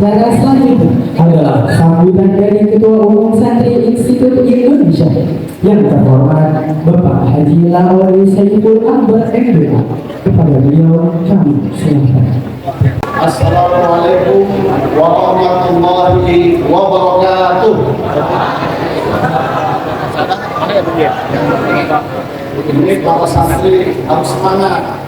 Acara selanjutnya adalah sambutan dari Ketua Umum Santri Institut Indonesia yang terhormat Bapak Haji Lawai Saiful Akbar MBA. Kepada beliau kami silakan. Assalamualaikum warahmatullahi wabarakatuh. Ini para santri harus semangat.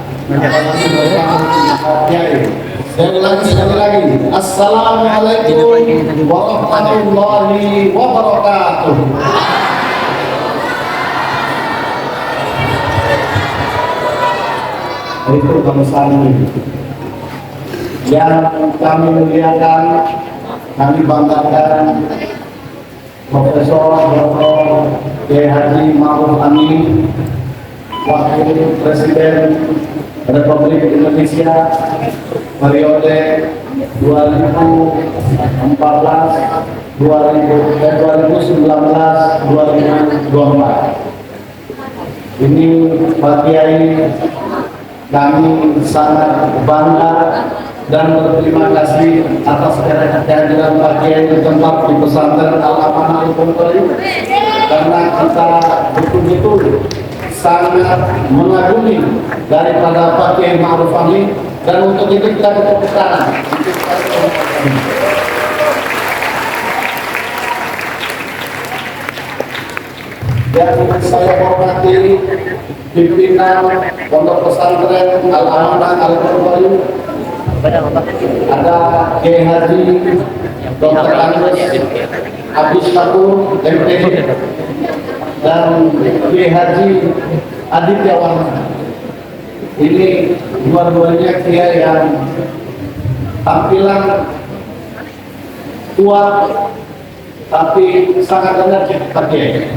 Sekali lagi. Assalamualaikum warahmatullahi wabarakatuh. Itu bangsa ini yang kami muliakan, kami banggakan Profesor Dr. Kiai Haji Ma'ruf Amin, Wakil Presiden Republik Indonesia periode 2014 2019 2024. Ini Pak Kiai, kami sangat bangga dan berterima kasih atas kehadiran Pak Kiai di tempat di pesantren Al-Amanah Al-Qur'an, karena kita betul-betul sangat mengagumi daripada Pak Kiai Ma'ruf Amin, dan untuk itu kita tepuk tangan. Dan saya hormati pimpinan Pondok Pesantren Al-Amanah Al-Qur'an, ada Kiai Haji Dr. Andes Abdus Syakur MPD dan Kiai Haji Aditya Warna. Ini dua-duanya kiai yang tampilan kuat tapi sangat energik Kiai.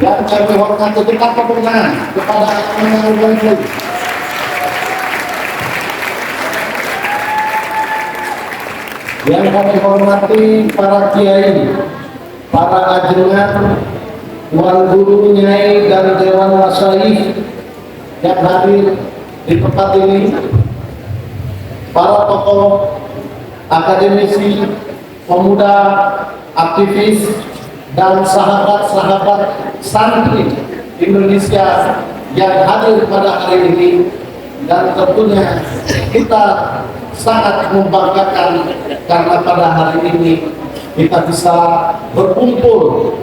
Dan kami hormati kita tepuk tangan kepada teman-teman. Yang kami hormati para kiai, para ajengan, tuan guru, nyai, dan dewan masyayikh yang hadir di tempat ini, para tokoh akademisi, pemuda, aktivis, dan sahabat-sahabat santri Indonesia yang hadir pada hari ini. Dan tentunya kita sangat membanggakan karena pada hari ini kita bisa berkumpul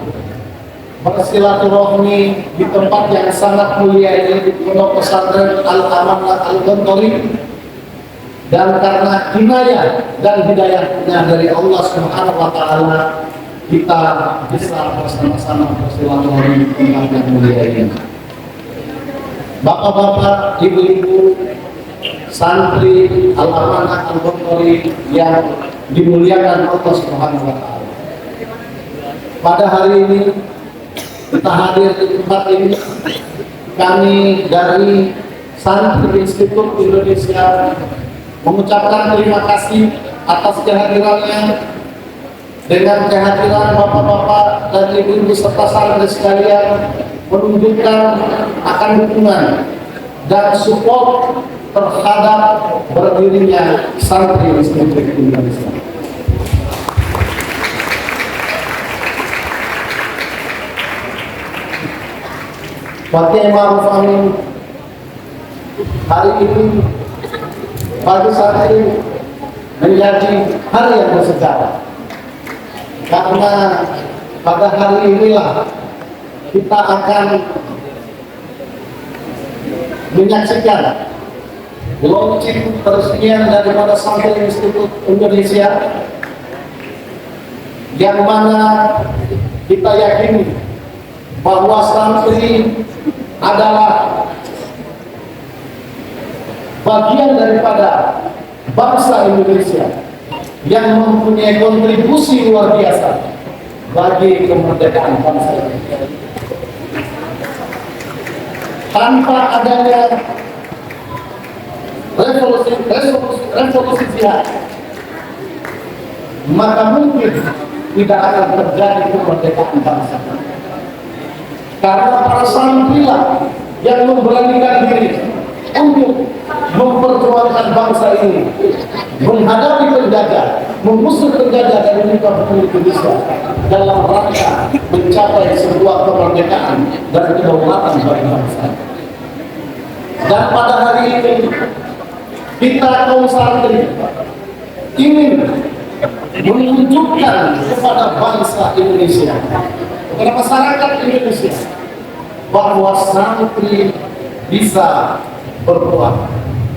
bersilaturahmi di tempat yang sangat mulia ini, di Pondok Pesantren Al-Amanah Al-Qur'an. Dan karena inayah dan hidayahnya dari Allah Subhanahu wa Ta'ala, kita bisa bersama-sama bersilaturahmi di tempat yang mulia ini. Bapak-bapak, ibu-ibu, santri Al-Amanah Al-Qur'an yang dimuliakan Allah Subhanahu wa Ta'ala. Pada hari ini kita hadir di tempat ini, kami dari Santri Institut Indonesia mengucapkan terima kasih atas kehadirannya. Dengan kehadiran bapak-bapak dan ibu-ibu serta santri sekalian, menunjukkan akan dukungan dan support terhadap berdirinya Santri Institut Indonesia. Pak Kiai Ma'ruf Amin hari ini bagi santri menjadi hari yang bersejarah, karena pada hari inilah kita akan menyaksikan launching peresmian daripada Santri Institut Indonesia, yang mana kita yakini bahwa santri adalah bagian daripada bangsa Indonesia yang mempunyai kontribusi luar biasa bagi kemerdekaan bangsa Indonesia. Tanpa adanya revolusi jihad, maka mungkin tidak akan terjadi kemerdekaan bangsa. Karena para santri lah yang memberanikan diri untuk memperjuangkan bangsa ini menghadapi penjajah, mengusir penjajah dari muka bumi Indonesia dalam rangka mencapai sebuah kemerdekaan dan kedaulatan bagi bangsa. Dan pada hari ini kita kaum santri ingin menunjukkan kepada bangsa Indonesia, kepada masyarakat Indonesia, bahwa santri bisa berbuat,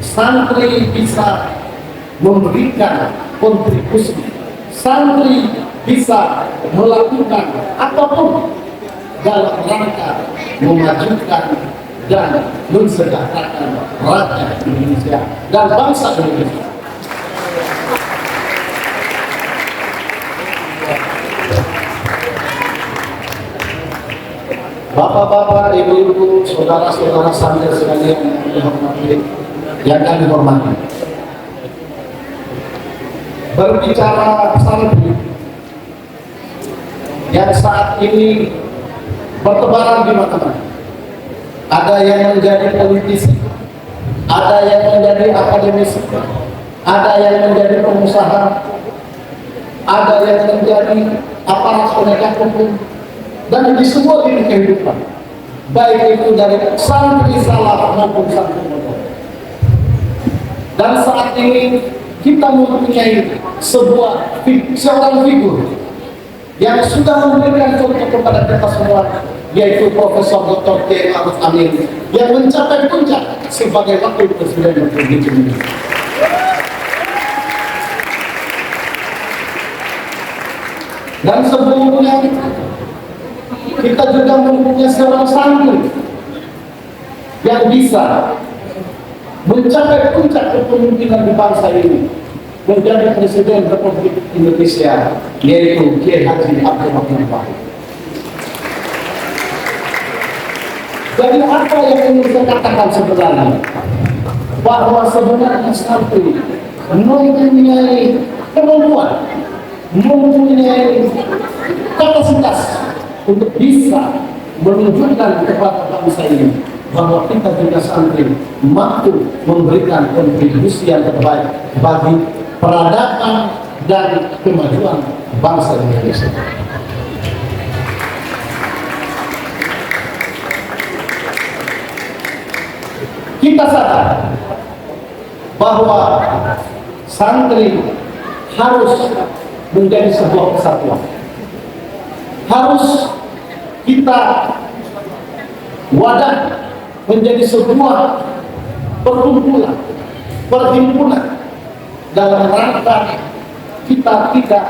santri bisa memberikan kontribusi, santri bisa melakukan apapun dalam rangka memajukan dan mensejahterakan rakyat Indonesia dan bangsa Indonesia. Bapak-bapak, ibu-ibu, saudara-saudara santri sekalian yang kami hormati, berbicara santri yang saat ini bertebaran di mana-mana. Ada yang menjadi politisi, ada yang menjadi akademisi, ada yang menjadi pengusaha, ada yang menjadi aparat penegak hukum, dan di semua lini kehidupan, baik itu dari santri salaf maupun santri modern. Dan saat ini kita mempunyai seorang figur yang sudah memberikan contoh kepada kita semua, yaitu Profesor Dr. Kiai Ma'ruf Amin, yang mencapai puncak sebagai Wakil Presiden Republik Indonesia. Dan sebelumnya kita juga mempunyai seorang santri yang bisa mencapai puncak kepemimpinan di bangsa ini, menjadi Presiden Republik Indonesia, yaitu Kiai Haji Abdul Rahman Wahid. Jadi apa yang ingin saya katakan sebenarnya? Bahwa sebenarnya santri mempunyai kemampuan, mempunyai kapasitas untuk bisa menunjukkan kepada bangsa ini bahwa kita juga santri mampu memberikan kontribusi yang terbaik bagi peradaban dan kemajuan bangsa Indonesia. Kita sadar bahwa santri harus menjadi sebuah kesatuan. Harus kita wadah menjadi sebuah perkumpulan, perhimpunan dalam rangka kita tidak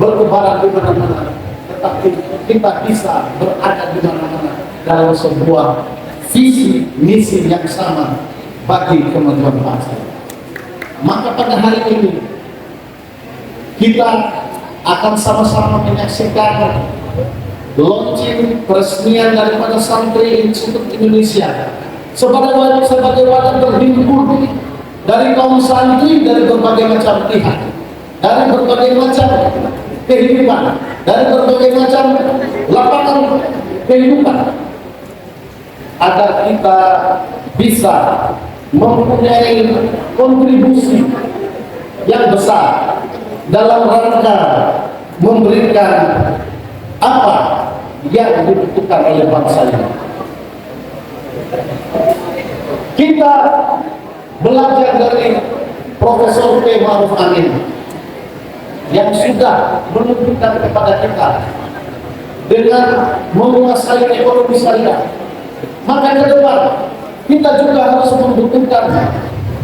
bertebaran di mana-mana, tetapi kita bisa berada di mana-mana dalam sebuah visi misi yang sama bagi kemajuan bangsa. Maka pada hari ini kita akan sama-sama menyaksikan launching peresmian daripada Santri Institut Indonesia sebagai wadah berhimpun dari kaum santri dari berbagai macam pihak, dari berbagai macam kehidupan, dari berbagai macam lapangan kehidupan, agar kita bisa mempunyai kontribusi yang besar dalam rangka memberikan apa yang dibutuhkan oleh bangsa ini. Kita belajar dari Profesor Kiai Ma'ruf Amin yang sudah menunjukkan kepada kita dengan menguasai ekonomi syariah. Maka ke depan kita juga harus membutuhkan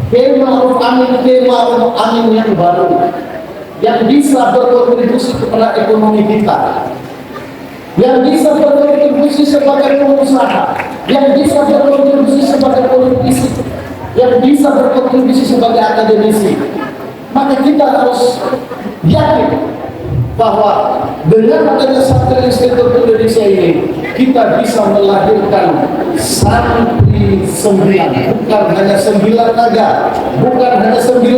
Kiai Ma'ruf Amin yang baru, yang bisa berkontribusi kepada ekonomi kita, yang bisa berkontribusi sebagai pengusaha, yang bisa berkontribusi sebagai politisi, yang bisa berkontribusi sebagai akademisi. Maka kita harus yakin bahwa dengan adanya Santri Institut Indonesia ini, kita bisa melahirkan santri 9, bukan hanya 9 naga, bukan hanya 9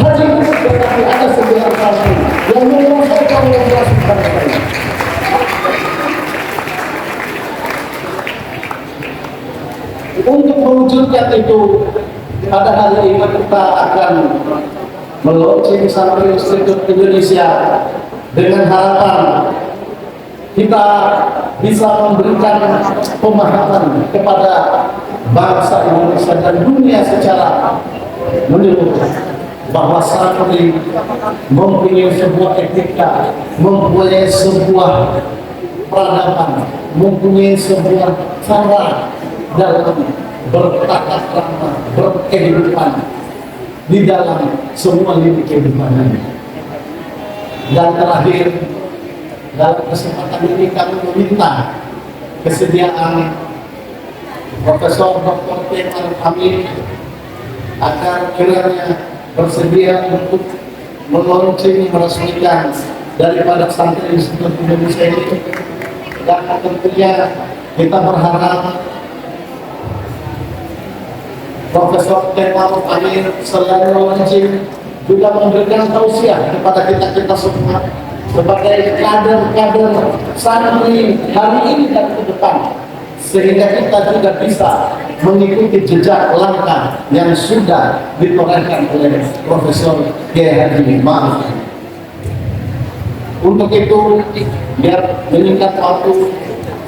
haji, tetapi ada 9 santri yang menguasai komunikasi bangsa ini. Untuk mewujudkan itu, pada hari ini kita akan meluncurkan Santri Institut Indonesia dengan harapan kita bisa memberikan pemahaman kepada bangsa Indonesia dan dunia secara menyeluruh bahwa santri mempunyai sebuah etika, mempunyai sebuah peradaban, mempunyai sebuah cara dalam bertata krama, berkehidupan di dalam semua lini kehidupan ini. Dan terakhir, dalam kesempatan ini kami meminta kesediaan Profesor Dr. Kemal Amin agar kiranya bersedia untuk meluncurkan, meresmikan daripada Santri Institut Indonesia ini. Dan tentunya kita berharap Profesor Kemal Amin selain meluncurkan juga memberikan tausiah kepada kita semua sebagai kader-kader santri hari ini dan ke depan, sehingga kita juga bisa mengikuti jejak langkah yang sudah ditorehkan oleh Profesor Kiai Haji Ma'ruf. Untuk itu, biar menyingkat waktu,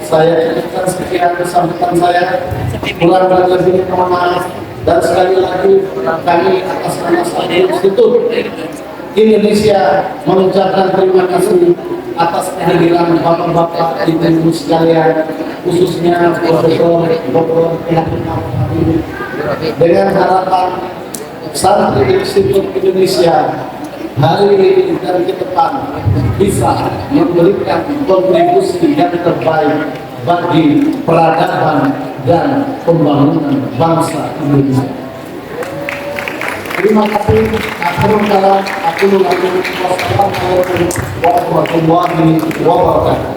saya cukupkan sekian sambutan saya. Kurang dan lebih mohon maaf. Dan sekali lagi kami atas nama Santri Institut Indonesia mengucapkan terima kasih atas kehadiran bapak-bapak ibu sekalian, khususnya Profesor Dr. Kemal Amin, dengan harapan Santri Institut Indonesia hari ini dan ke depan bisa memberikan kontribusi yang terbaik bagi peradaban dan pembangunan bangsa Indonesia. Terima kasih. Assalamualaikum warahmatullahi wabarakatuh.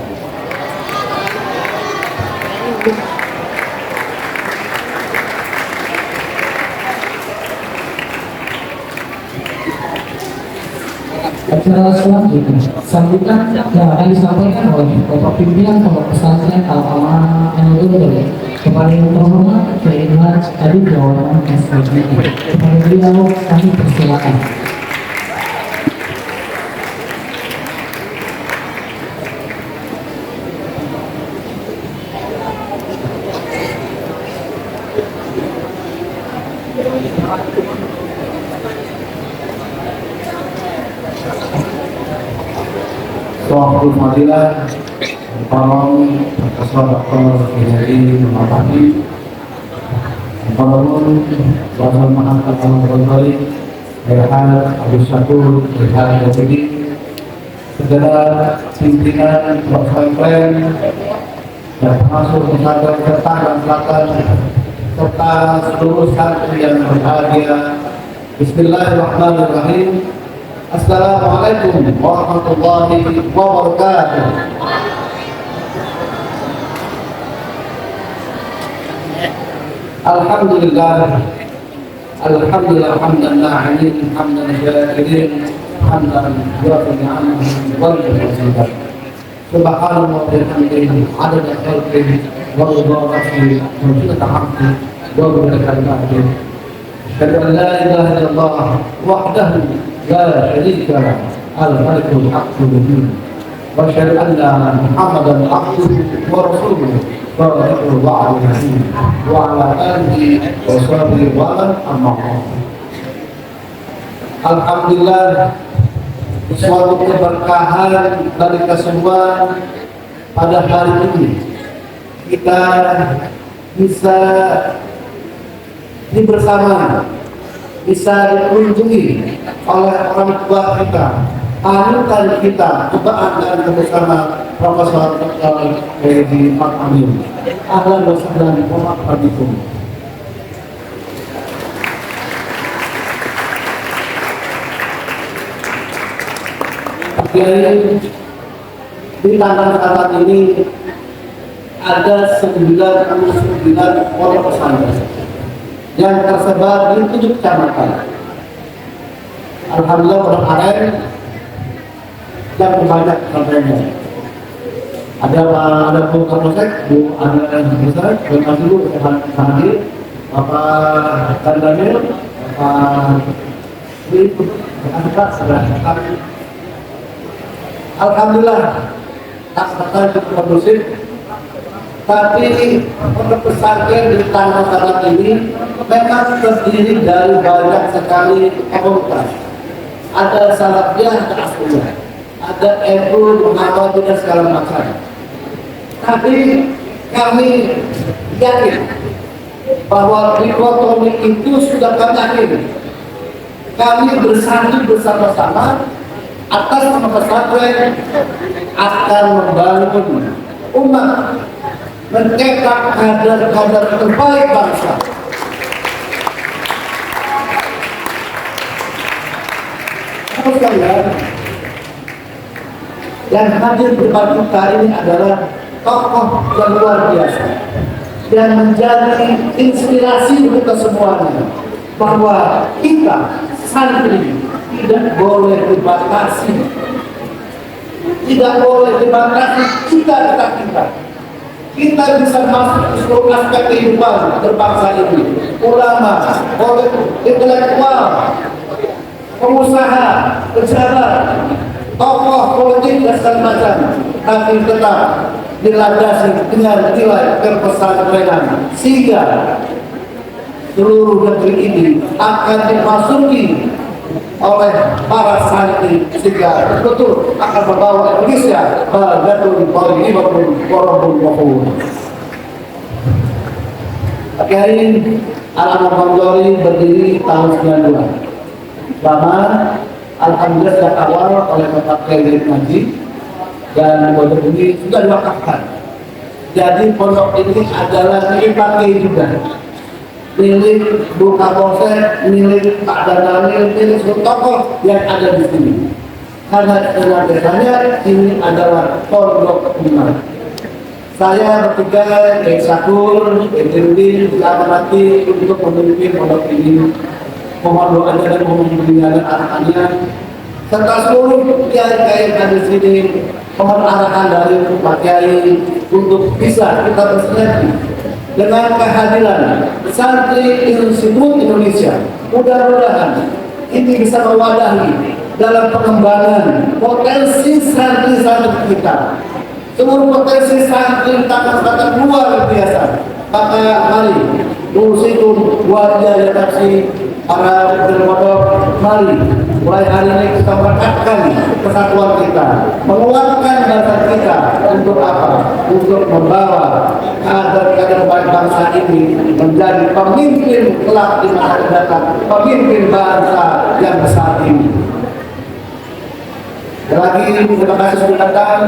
Acara selanjutnya sambutan yang akan disampaikan oleh Bapak Pimpinan Pondok Pesantren Al-Amanah NU kepada yang terhormat Kiai Haji Adi Jawaban SPG. Kepada beliau kami persilakan. Soal Fadilah, Pahlawan Profesor Dr. Kiai Ma'ruf, Pahlawan Bapak Muhammad Al-Ghazali, Rehan Abu Syakur, Rehan Jabiri, segala pimpinan pesantren dan termasuk pesantren Ketang dan Selatan, serta seluruh santri yang berbahagia. Bismillahirrahmanirrahim. Assalamualaikum warahmatullahi wabarakatuh. Alhamdulillah hamdan na'im hamdan syakirin hamdan yuafi ni'amahu wa yuhibbu. Subhanallah wa bihamdihi adada khalqihi wa ridha nafsihi wa zinata 'arshihi wa baraka kalimatihi. Asyhadu an la ilaha illallah wahdahu لا شريك له الملك الحق المبين واشهد ان محمدا عبده ورسوله صادق الوعد الامين وعلى اله وصحبه ومن اما بعد. Alhamdulillah, suatu keberkahan dari kesembuhan pada hari ini kita bisa bersama, bisa dikunjungi oleh orang tua kita, anutan kita, cobaan dan bersama Profesor Dr. Kiai Amin. Ahlan wa sahlan wa marhaban bikum. Di tangan saat ini ada 99 pondok pesantren yang tersebar di 7 kecamatan. Alhamdulillah berkaren yang banyak pesantrennya. Ada Bu Kapolsek, Bu ada besar, terima kasih Bu hadir, Bapak Kandamil, Bapak itu angkat sudah. Alhamdulillah kata cukup kondusif, tapi pondok pesantren di tanah tanah ini memang terdiri dari banyak sekali komunitas. Ada salafiyah, ada asliah, ada NU, Muhammadiyah dan segala macam. Tapi kami yakin bahwa dikotomi itu sudah kami akhiri. Kami bersatu bersama-sama atas nama pesantren akan membangun umat, mencetak kader-kader terbaik bangsa. Terus kalian yang hadir berbagi kita ini adalah tokoh yang luar biasa yang menjadi inspirasi untuk kita semuanya, bahwa kita santri tidak boleh dibatasi, cita-cita kita bisa masuk ke seluruh aspek kehidupan berbangsa ini. Ulama, intelektual, pengusaha, pejabat, tokoh politik dan segala macam, tapi tetap dilandasi dengan nilai kepesantrenan, sehingga seluruh negeri ini akan dimasuki oleh para santri, sehingga betul akan membawa Indonesia baladun thayyibatun wa rabbun ghafur. Kiai Al-Manjori berdiri tahun 92. Lama, alhamdulillah sejak awal oleh Bapak Kiai Ngaji dan pondok ini sudah diwakafkan. Jadi pondok ini adalah milik Pak Kiai juga, milik Bu Kapolsek, milik Pak Dananil, milik seluruh tokoh yang ada di sini. Karena dengan biasanya ini adalah pondok umat. Saya bertiga, Kiai Sakur, Kiai Dirudin, diamanati untuk memimpin pondok ini. Mohon doanya dan mohon bimbingan anak-anaknya serta seluruh kiai-kiai yang ada di sini. Mohon arahan dari Pak Kiai untuk bisa kita bersinergi dengan kehadiran santri Institut Indonesia. Mudah-mudahan ini bisa mewadahi dalam pengembangan potensi santri-santri kita. Seluruh potensi santri tangan luar biasa. Maka mari Nusitum wajah yang taksi para bermodal, mari mulai hari ini kita merekatkan kesatuan kita, menguatkan dasar kita untuk apa? Untuk membawa kader-kader baik bangsa ini menjadi pemimpin kelak di masa mendatang, pemimpin bangsa yang besar ini. Lagi terima kasih sudah datang.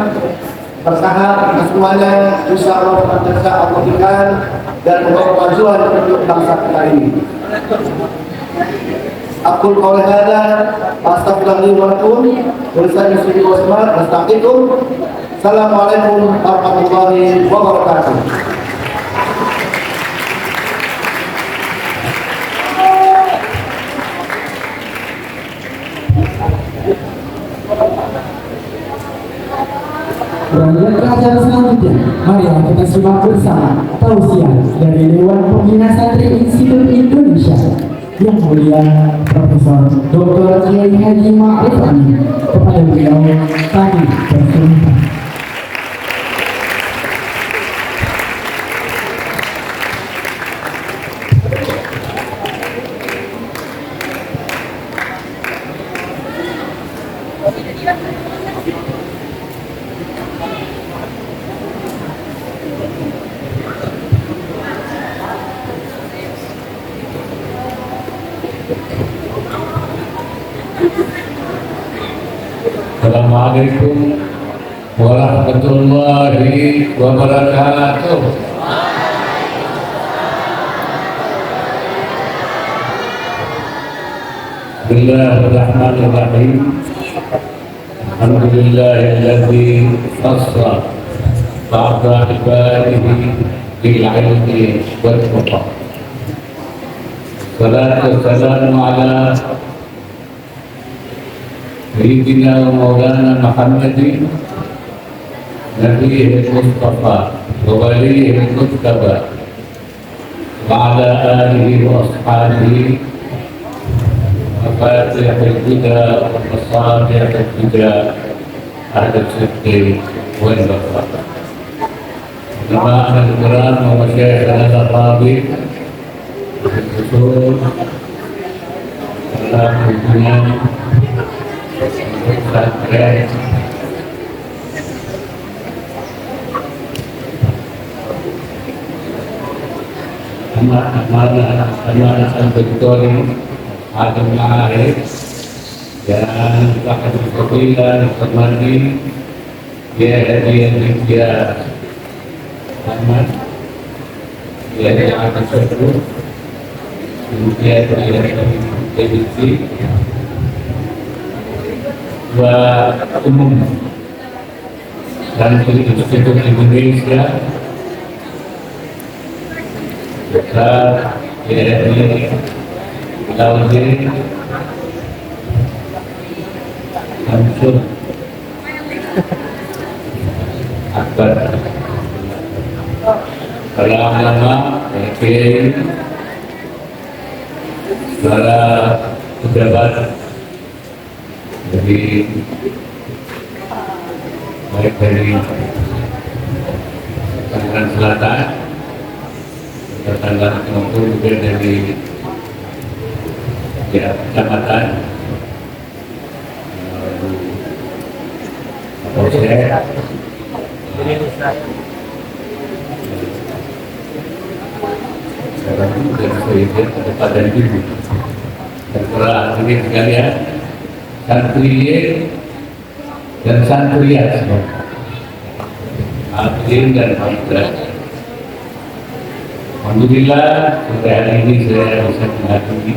Bersahabat kita semuanya, insya Allah Allah berikan dan membawa kemajuan untuk bangsa kita ini. Aku qawli hadza astaghfirullahi wa lakum wa lillahi wasma astaghfiruh. Assalamualaikum warahmatullahi wabarakatuh. Berlanjut ke acara selanjutnya, mari kita simak bersama tausiah dari Dewan Pembina Santri Institut Indonesia yang mulia Profesor Dr. Kiai Haji Ma'ruf Amin. Kepada beliau kami persilakan. Assalamualaikum warahmatullahi wabarakatuh. Bismillahirrahmanirrahim. Alhamdulillahilladzi khassa ba'da ibadihi bil ilmi wal tuqa. Salatu wassalamu ala Sayyidina wa Maulana Muhammadin Nabiyil Mustafa wa Waliyil Mustafa wa ala alihi wa ashabihi Al-Fatihah juga, Al-Fatihah juga ada seperti wajah. Nama Al-Quran Muhammad Syekh Al-Arabi Betul dalam hubungan pesantren amanah al-Betul Adam Ma'arif dan akan berkembang kembali dia Ahmad dia akan sebut kemudian dia edisi dua umum dan Institut Indonesia besar dia Laudi Samsul Akbar para ulama, kiai, para pejabat dari baik dari Kalimantan Selatan, Kalimantan maupun juga dari kecamatan, Polsek, sekarang dan sebagian kepada ibu dan para hadirin sekalian, santri dan santriat semua, hadirin dan hadirat. Alhamdulillah sore hari ini saya bisa menghadiri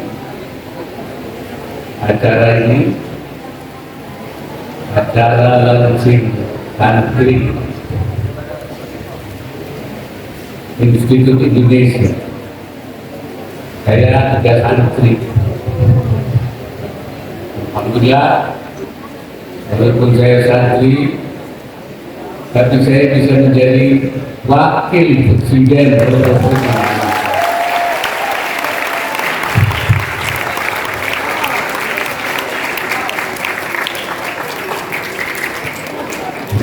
acara ini, acara launching santri Institut Indonesia. Saya tiga santri. Alhamdulillah, walaupun saya santri, tapi saya bisa menjadi wakil presiden.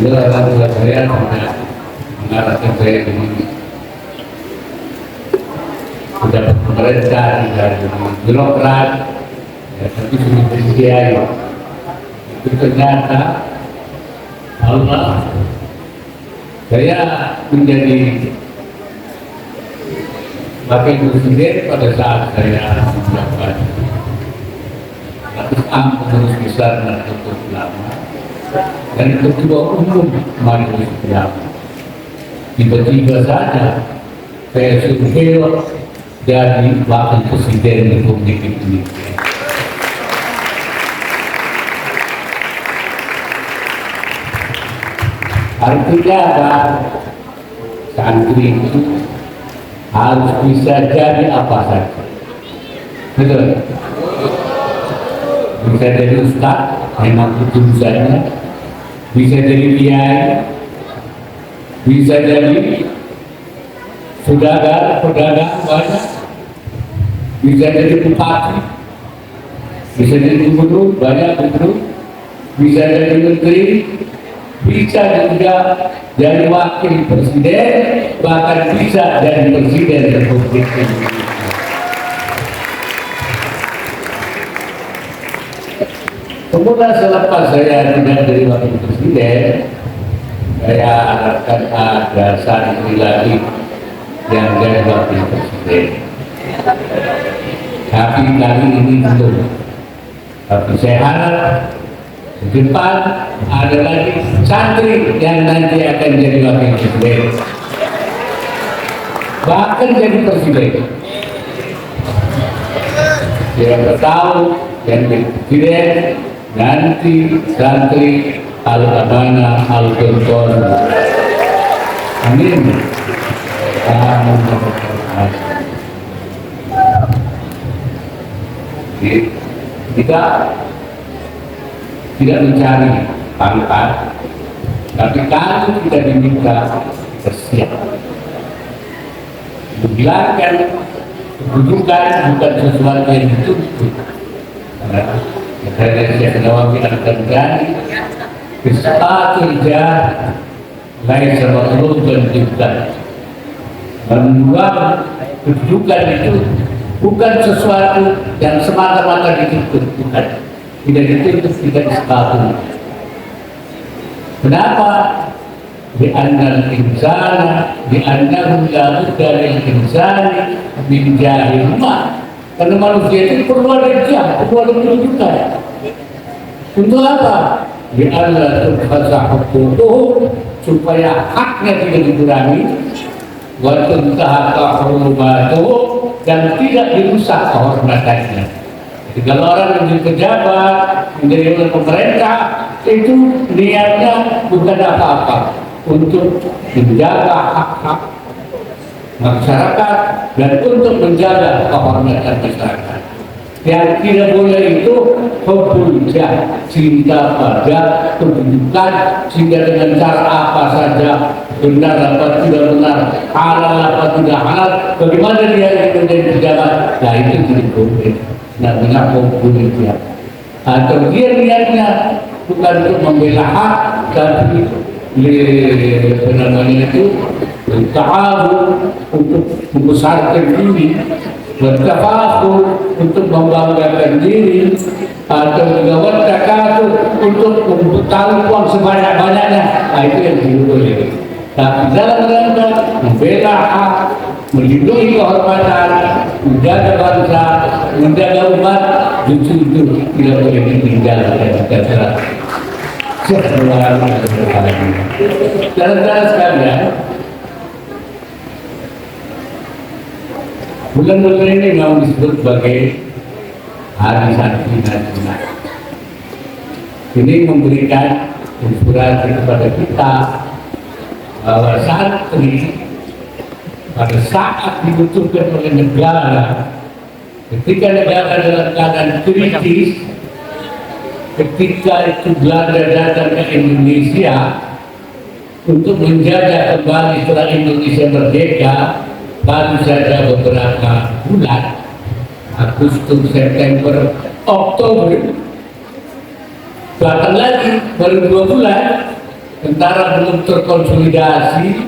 Alhamdulillah saya mengarahkan saya ini sudah pemerintah dan birokrat, ya, tapi sudah berkiai. Itu ternyata Allah, saya menjadi wakil presiden pada saat saya menjabat ketua pengurus besar Nahdlatul Ulama dan ketua umum Majelis Ulama. Tiba-tiba saja saya suruh jadi wakil presiden Republik Indonesia. Artinya apa? Santri itu harus bisa jadi apa saja. Betul? Bisa jadi ustaz, memang itu urusannya. Bisa jadi kiai, bisa jadi saudagar, pedagang banyak, bisa jadi bupati, bisa jadi gubernur, banyak gubernur, bisa jadi menteri, bisa juga jadi wakil presiden, bahkan bisa jadi presiden Republik Indonesia. Kemudian selepas saya tidak jadi wakil presiden, saya harapkan ada santri lagi yang jadi wakil presiden. Tapi kali ini belum. Tapi saya harap di depan ada lagi santri yang nanti akan jadi wakil presiden, bahkan jadi presiden. Siapa tahu yang jadi presiden nanti santri al-amanah al-tonton. Amin. Kita tidak mencari pangkat, tapi kalau kita diminta bersiap menghilangkan kedudukan bukan sesuatu yang dituntut, Karena Syekh Nawawi Al-Ghazali kerja lain matlubun jiddan. Membuat kedudukan itu bukan sesuatu yang semata-mata dituntut, bukan. Tidak dituntut, tidak disepakati. Kenapa? Bi'annal insana bi'annahu la budda lil insani min jahil ma. Karena manusia itu perlu ada jah, perlu ada kedudukan. Untuk apa? Bi'anna tubhasa huququhu, supaya haknya tidak dikurangi, wa tuntahaka hurmatuhu, dan tidak dirusak kehormatannya. Jadi kalau orang menjadi pejabat, menjadi oleh pemerintah, itu niatnya bukan apa-apa untuk menjaga hak-hak masyarakat dan untuk menjaga kehormatan masyarakat. Yang tidak boleh itu hubbul jah, cinta pada kedudukan, sehingga dengan cara apa saja, benar apa tidak benar, halal apa tidak halal, bagaimana dia yang menjadi pejabat, nah itu tidak boleh. Namanya hubbul jah. Atau dia niatnya bukan untuk membela hak, tapi namanya itu ta'awun untuk membesarkan diri, bertafakhur untuk membanggakan diri, atau juga bertakatur untuk membekali uang sebanyak-banyaknya. Nah itu yang tidak boleh. Tapi dalam rangka membela hak, melindungi kehormatan, menjaga bangsa, menjaga umat, justru itu tidak boleh ditinggalkan. Saudara-saudara sekalian, bulan-bulan ini memang disebut sebagai Hari Santri Nasional. Ini memberikan inspirasi kepada kita bahwa santri pada saat dibutuhkan oleh negara, ketika negara dalam keadaan kritis, ketika itu Belanda datang ke Indonesia untuk menjajah kembali setelah Indonesia merdeka, baru saja beberapa bulan, Agustus, September, Oktober, bahkan lagi baru 2 bulan, tentara belum terkonsolidasi,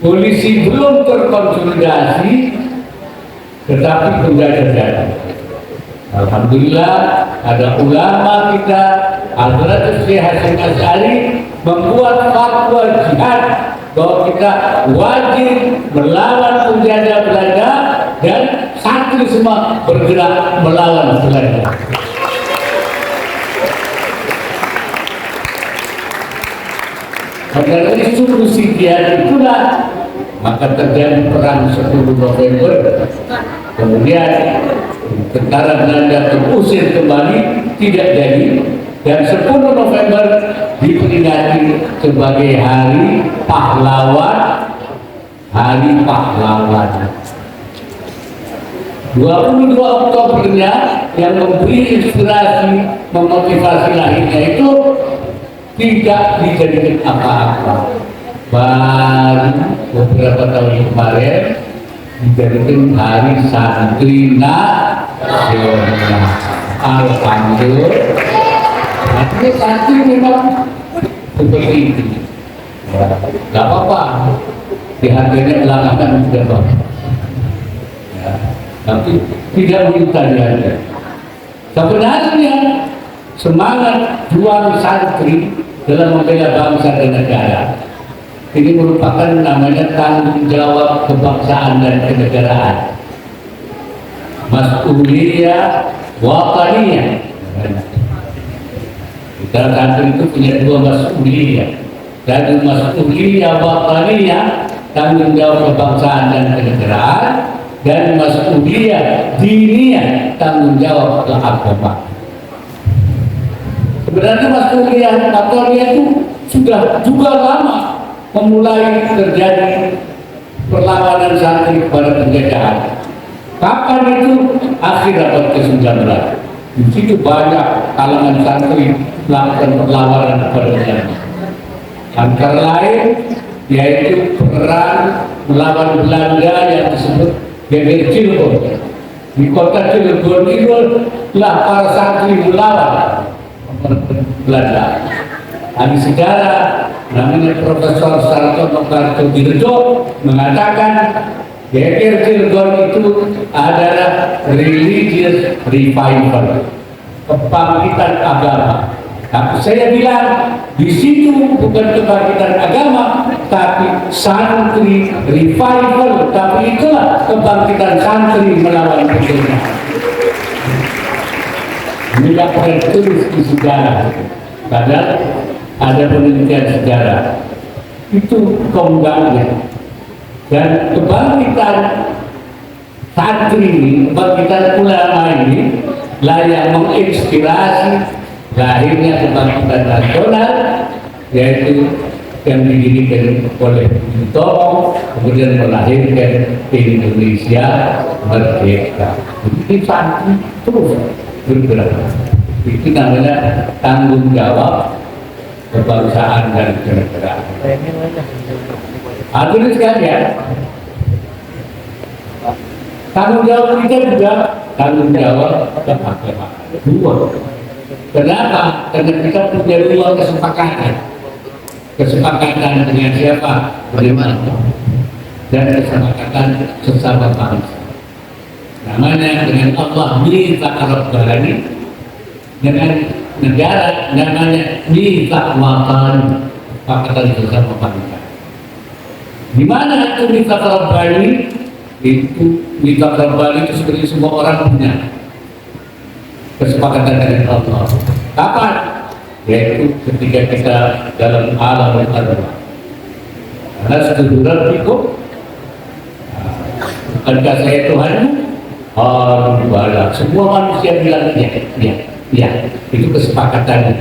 polisi belum terkonsolidasi, tetapi penjajah datang. Alhamdulillah ada ulama kita, Hadratus Syekh Hasyim Asy'ari, membuat fatwa jihad bahwa kita wajib melawan penjajah Belanda dan santri semua bergerak melawan Belanda. Karena institusi jihad itulah maka terjadi perang 10 November, kemudian tentara Belanda terusir kembali, tidak jadi, dan 10 November diperingati sebagai Hari Pahlawan. Hari Pahlawan. 22 Oktobernya yang memberi inspirasi, memotivasi lahirnya itu tidak dijadikan apa-apa. Baru beberapa tahun kemarin dijadikan Hari Santri Nasional. Alhamdulillah. Artinya santri memang seperti itu. Gak apa-apa. Dihargainya belakangan sudah bagus. Ya, tapi tidak minta dihargai. Sebenarnya semangat juang santri dalam membela bangsa dan negara ini merupakan namanya tanggung jawab kebangsaan dan kenegaraan, mas'uliyah wataniyah. Kita santri itu punya 2 mas'uliyah, dan mas'uliyah wataniyah, tanggung jawab kebangsaan dan kenegaraan, dan mas'uliyah diniyah, tanggung jawab keagamaan. Sebenarnya mas'uliyah wataniyah itu sudah juga lama memulai terjadi perlawanan santri kepada penjajahan. Kapan itu? Akhir abad ke-19. Di situ banyak kalangan santri melakukan perlawanan kepada Belanda. Antara lain yaitu perang melawan Belanda yang disebut Geger Cirebon, di kota Cilegon itu lah para santri melawan Belanda. Ahli sejarah namanya Profesor Sartono Kartodirjo mengatakan geger Cilegon itu adalah religious revival, kebangkitan agama. Tapi saya bilang di situ bukan kebangkitan agama, tapi santri revival. Tapi itulah kebangkitan santri melawan penjajah. Ini tidak pernah ditulis di sejarah. Padahal ada penelitian sejarah. Itu kembangnya. Dan kebangkitan santri ini, kebangkitan ulama ini, lah yang menginspirasi lahirnya kebangkitan nasional, yaitu yang didirikan oleh Bung Tomo, kemudian melahirkan Indonesia merdeka. Ini santri terus bergerak. Itu namanya tanggung jawab kebangsaan dan kenegaraan. Hadirin sekalian, tanggung jawab kita juga tanggung jawab keagamaan. Dua. Kenapa? Karena kita punya dua kesepakatan. Kesepakatan dengan siapa? Bagaimana? Dan kesepakatan sesama bangsa. Namanya dengan Allah mitsaq rabbani, dengan negara namanya mitsaq watan, kesepakatan sesama bangsa. Di mana itu mitsaq rabbani? Itu mitsaq rabbani itu sebenarnya semua orang punya kesepakatan dengan Allah. Kapan? Yaitu ketika kita dalam alam al-arwah. Alastu rabbikum, bukankah saya Tuhanmu? Bala. Semua manusia bilang ya. Itu kesepakatan.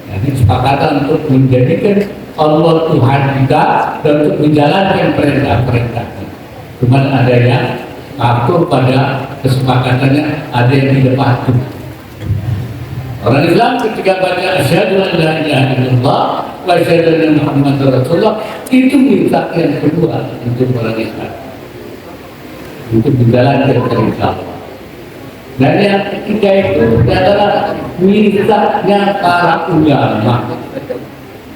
Jadi kesepakatan untuk menjadikan Allah Tuhan kita dan untuk menjalankan perintah-perintahnya. Cuma ada yang atur pada kesepakatannya, ada yang tidak patuh. Orang Islam ketika baca asyhadu an la ilaha illallah wa asyhadu anna Muhammadar Rasulullah, itu mitsaq yang kedua untuk orang Islam, untuk menjalankan perintah. Dan yang ketiga itu adalah mitsaqnya para ulama,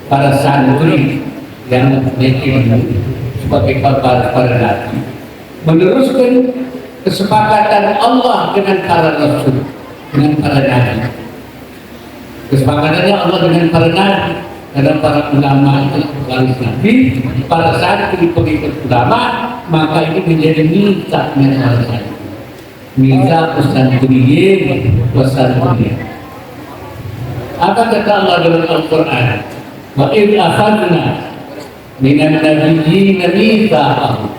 para santri yang memiliki sebagai kabar para nabi, meneruskan kesepakatan Allah dengan para rasul, dengan para nabi. Kesepakatannya Allah dengan para nabi, dan para ulama itu waris nabi, para santri pengikut ulama, maka ini menjadi mitsaqnya para santri. Mitsaq santriyin wa santriyin. Apa kata Allah dalam Al-Quran? Wa idh akhadna minan nabiyyin mitsaqahum.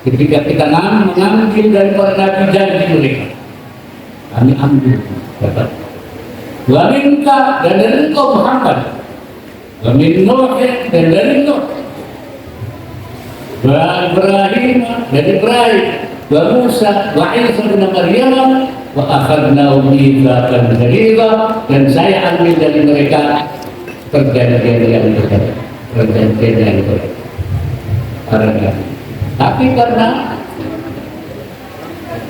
Ketika kita mengambil dari para nabi janji mereka, kami ambil dapat. Wa minka, dan dari engkau Muhammad, wa min Nuh, dan dari Nuh, wa Ibrahim, dan Ibrahim, wa Musa, wa Isa bin Maryam, wa akhadna mitsaqan ghalidha, dan saya ambil dari mereka perjanjian yang berat, perjanjian yang berat. Tapi karena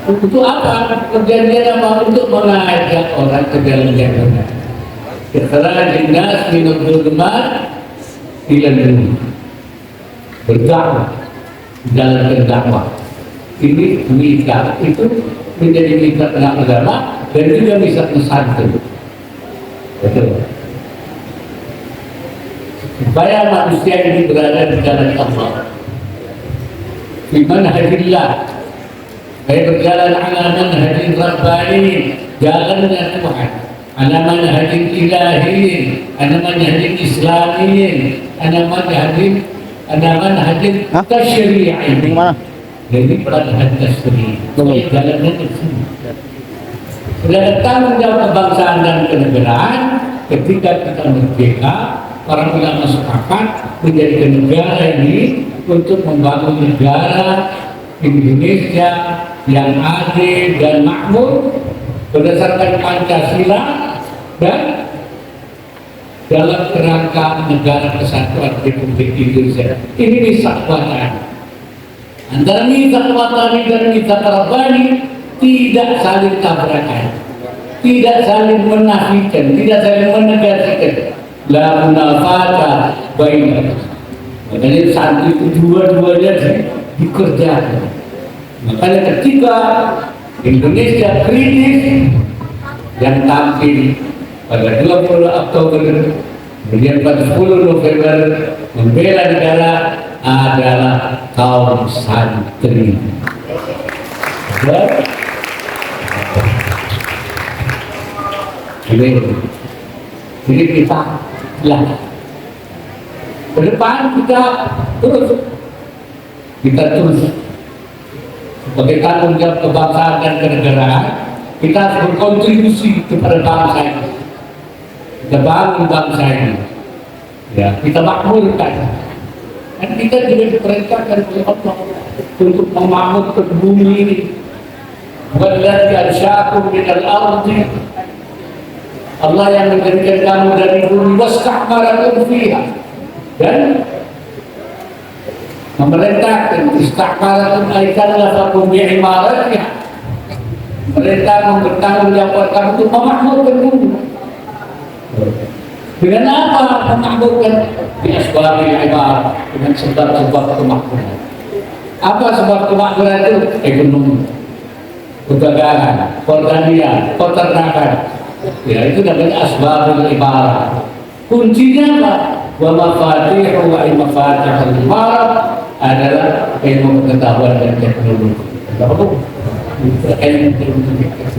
untuk apa? Perjanjian apa? Untuk mengajak orang ke dalam yang benar. Ikhrajun nas minadh dhulumat ila nur. Berdakwah, jalankan dakwah. Ini mitsaq itu menjadi mitsaq agama dan juga mitsaq santri. Betul. Supaya manusia ini berada di jalan Allah, di manhajillah, saya berjalan ala manhajin rabbani, jalannya Tuhan, ala manhajin ilahiyin, ala manhajin islamiyin, ala manhajin tasyri'in. Jadi manhaj tasyri', jalannya ke sini. Sudah tanggung jawab kebangsaan dan kenegaraan. Ketika kita merdeka, para ulama sepakat menjadikan negara ini untuk membangun negara Indonesia yang adil dan makmur berdasarkan Pancasila dan dalam kerangka negara kesatuan Republik Indonesia. Ini mitsaq watan. Antara mitsaq watani dan mitsaq rabbani tidak saling tabrakan, tidak saling menafikan, tidak saling menegasikan. La munafata bainahum. Makanya santri itu dua-duanya dikerjakan. Makanya ketika Indonesia kritis, yang tampil pada 20 Oktober kemudian pada 10 November membela negara adalah kaum santri. Jadi kita lah ke depan kita terus sebagai tanggung jawab kebangsaan dan kenegaraan, kita harus berkontribusi kepada bangsa ini. Kita bangun bangsa ini, ya, kita makmurkan. Dan kita juga diperintahkan oleh Allah untuk memakmurkan bumi ini. Walladzi ansha'akum minal ardi, Allah yang menjadikan kamu dari bumi, wasta'marakum fiha, dan memerintahkan ista'marakum aikanlah fakum bi'imaratiha, mereka bertanggung jawab kamu untuk memakmurkan bumi. Dengan apa memakmurkan? Bi asbabil ibadah, dengan sebab-sebab kemakmuran. Apa sebab kemakmuran itu? Ekonomi, perdagangan, pertanian, peternakan. Ya, itu namanya asbabul ibadah. Kuncinya apa? Wa mafatihu wa mafatihul ibadah adalah ilmu pengetahuan dan teknologi.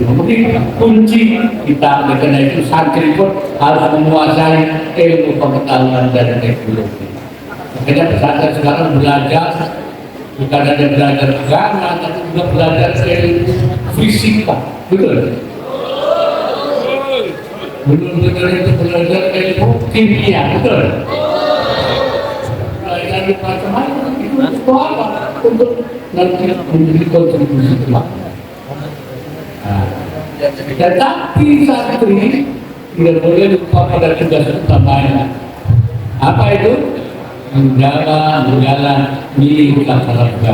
Mungkin kunci kita, karena itu santri pun harus menguasai ilmu pengetahuan dan teknologi. Makanya pesantren sekarang belajar bukan hanya belajar agama, tapi juga belajar ilmu fisika, betul? Betul-betul itu belajar ilmu kimia, betul? Belajar macam-macam itu untuk apa? Untuk nanti menjadi kontribusi kemakmuran. Tetapi santri tidak boleh lupa pada tugas utamanya. Apa itu? Menjaga milik keluarga,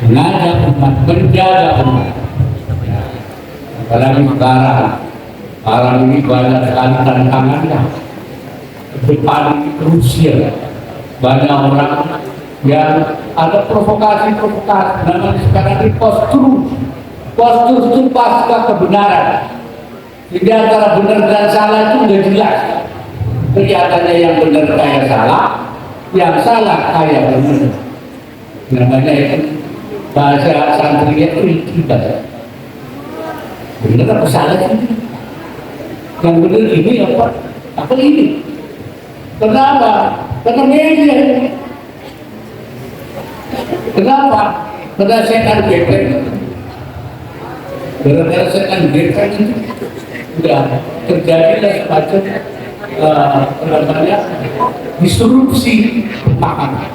mengajak umat, menjaga umat. Apalagi sekarang ini banyak sekali tantangannya. Depan Rusia, banyak orang yang ada provokasi-provokasi. Namanya sekarang ini post-truth itu pasca kebenaran. Jadi antara benar dan salah itu sudah jelas. Kelihatannya yang benar kayak salah, yang salah kayak benar. Namanya itu bahasa santrinya iltibat. Benar apa salah sih? Yang benar ini apa ini? Kenapa? Karena media. Kenapa? Karena setan geprek. Gara-gara setan geprek itu sudah terjadilah semacam disrupsi pemahaman.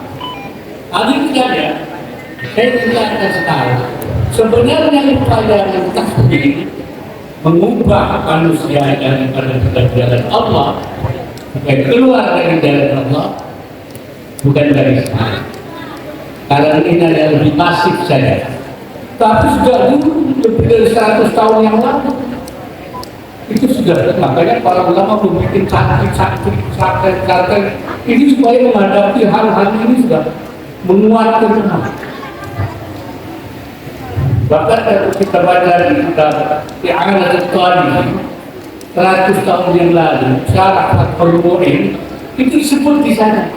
Akhirnya saya tidak akan tahu sebenarnya upaya mentahdir mengubah manusia daripada jalan Allah supaya keluar dari jalan Allah bukan dari sekarang. Karena ini adalah lebih masif saja. Tapi sudah dulu lebih dari 100 tahun yang lalu itu sudah, makanya para ulama membuat santri ini supaya menghadapi hal-hal ini sudah menguatkan semua. Bahkan kalau kita baca di kitab I'anatul Talib 100 tahun yang lalu, Syarah Fathul Mu'in itu disebut di sana.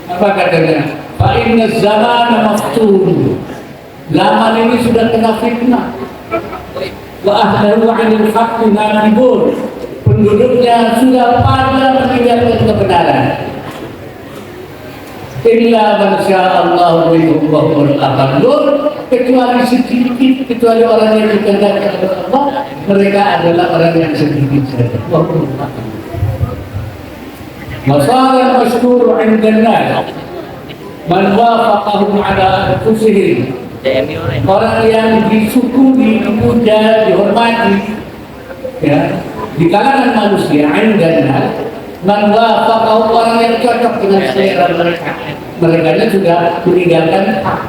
Apa katanya? Fa inna zamana maftun. Zaman ini sudah kena fitnah. Wa ahlahu 'anil haqqi nabibun. Penduduknya sudah pada meninggalkan kebenaran. Illa man sya'allahu minhum wa humul aqallun, kecuali sedikit, kecuali orang yang dikehendaki oleh Allah, mereka adalah orang yang sedikit saja. Masalah masyhur 'inda an-nas man wafaqahum 'ala anfusihim. Orang yang disyukuri, dipuja, dihormati, ya, di kalangan manusia, anda man wafaqahum, orang yang cocok dengan selera mereka. Mereka sudah meninggalkan hak.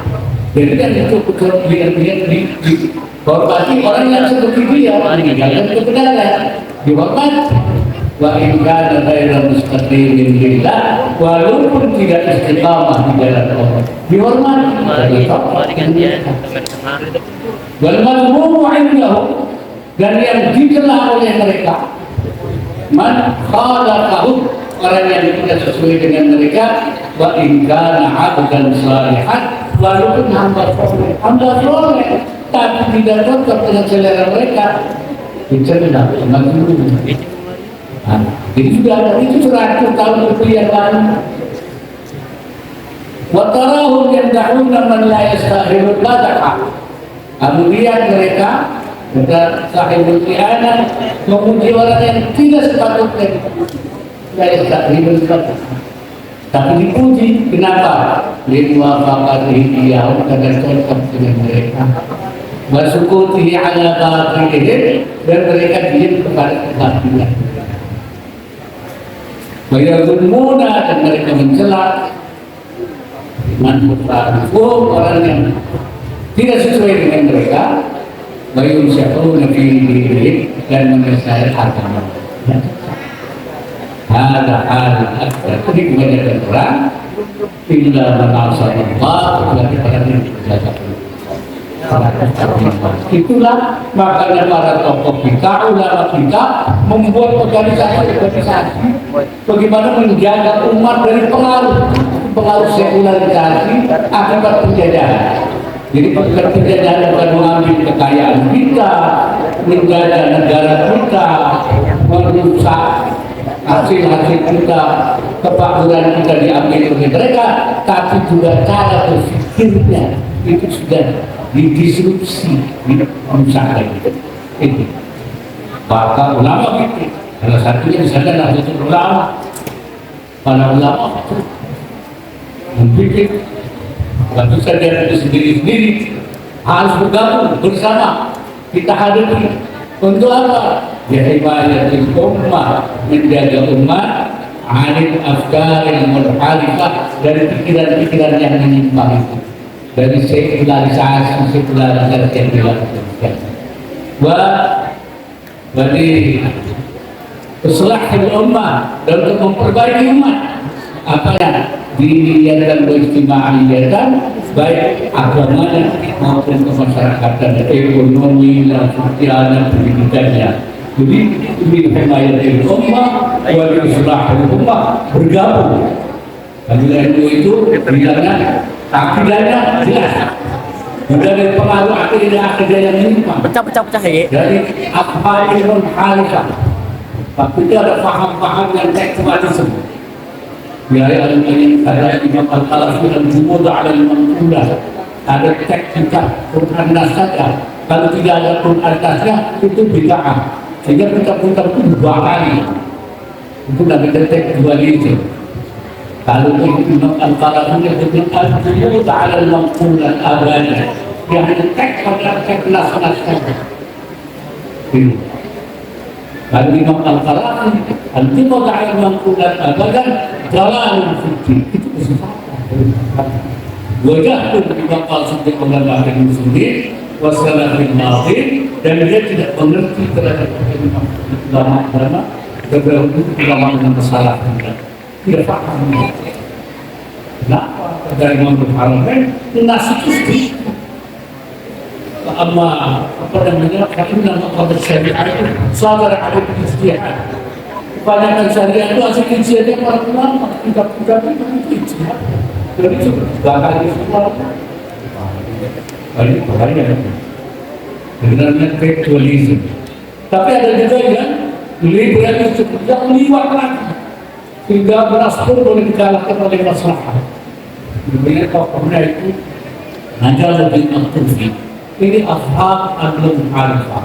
Jadi kan itu lihat-lihat dihormati orang yang seperti dia meninggalkan kebenaran, dihormati. Wa in kana ghairu mustaqimin lillah, walaupun tidak istiqamah di jalan Allah, dihormati. Wal madhmumu indahu, dan yang dicela oleh mereka, man khalaqahu, orang yang tidak sesuai dengan mereka, wa in kana 'abdan shalihan, walaupun hamba soleh, tapi tidak cocok dengan selera mereka, dicela madhmum. Jadi sudah ada itu 100 tahun lebih yang lalu. Wa tarahum yamdahuna man la yastahilul madha. Kemudian mereka sahibul ihanah memuji orang yang tidak sepatutnya, la yastahilul madha. Tapi dipuji, kenapa? Liwafaqatihi iyahum, karena cocok dengan mereka. Wa sukutihi ala batilihim, dan mereka diam kepada kebatilan. Bayarumuna, dan mereka mencela manfaatku, orang yang tidak sesuai dengan mereka. Bayun syafuna fi diri, dan menyelesaikan agama. Ada hal akbar, ini kebanyakan orang illa man asallallahu, berarti orang yang berjasa. Itulah makanya para tokoh kita, ulama kita membuat organisasi bagaimana menjaga umat dari pengaruh sekularisasi akibat penjajahan. Jadi penjajahan bukan mengambil kekayaan kita, menjaga negara kita, merusak hasil-hasil kita, kemakmuran kita diambil oleh mereka, tapi juga cara berpikirnya itu sudah didisrupsi, dirusak itu. Maka ulama gitu, salah satunya misalnya Nahdlatul Ulama, para ulama itu memikir batu saja itu sendiri-sendiri harus bergabung bersama, kita hadapi untuk apa? Ya himayatul ummah, menjaga umat anil afkar yang munharifah, dari pikiran-pikiran yang menyimpang itu, dari sekularisasi yang dilakukan. Berarti keselahkan ummah, dan untuk memperbaiki umat, apa yang diniyat dan beristima'iyatan, baik agamanya maupun kemasyarakatan, ekonomi dan sosial dan pendidikannya. Jadi ini himayatul ummah wa islahul ummah, bergabung. Bila itu bilangnya akidahnya jelas, bukan dari pengaruh akidah yang menyimpang, pecah-pecah ya. dari afhailun halifah. Tapi itu ada paham-paham yang tekstualisme. Ya, ada Imam Al-Qalafi al-Jumud al-Manqulah, ada teks kita Quran nas saja. Kalau tidak ada Quran nasnya itu bid'ah. Sehingga kita itu 2 kali. Itu namanya teks dualisme. Kalau Imam Al-Qalafi itu al-Jumud al-Manqulah al-Abadi, yang teks pada teks nas saja. Kalau Imam Al-Qalafi al-Jumud al-Manqulah al-Abadi jalan fikih, itu kesempatan. Wajah pun dibakal sejak pengamatan sendiri, wassalafin ma'afin, dan dia tidak mengerti terhadap ulama-ulama, terdahulu ulama dengan kesalahan, tidak paham. Kenapa? Dari Imam Al-Haramain, nasib itu. Amma apa namanya? Karena maqadat syariat itu sadar ada ijtihad. Kebanyakan syariat itu hasil ijtihadnya para ulama, tidak itu ijtihad. Jadi itu bakal semua. Ini bahaya. Sebenarnya tekstualisme. Tapi ada juga yang liberalisme yang liwat lagi, sehingga beraspur boleh dikalahkan oleh masyarakat. Sebenarnya tokohnya itu Najaluddin Al-Tufi. Ini ashab aglum alfa.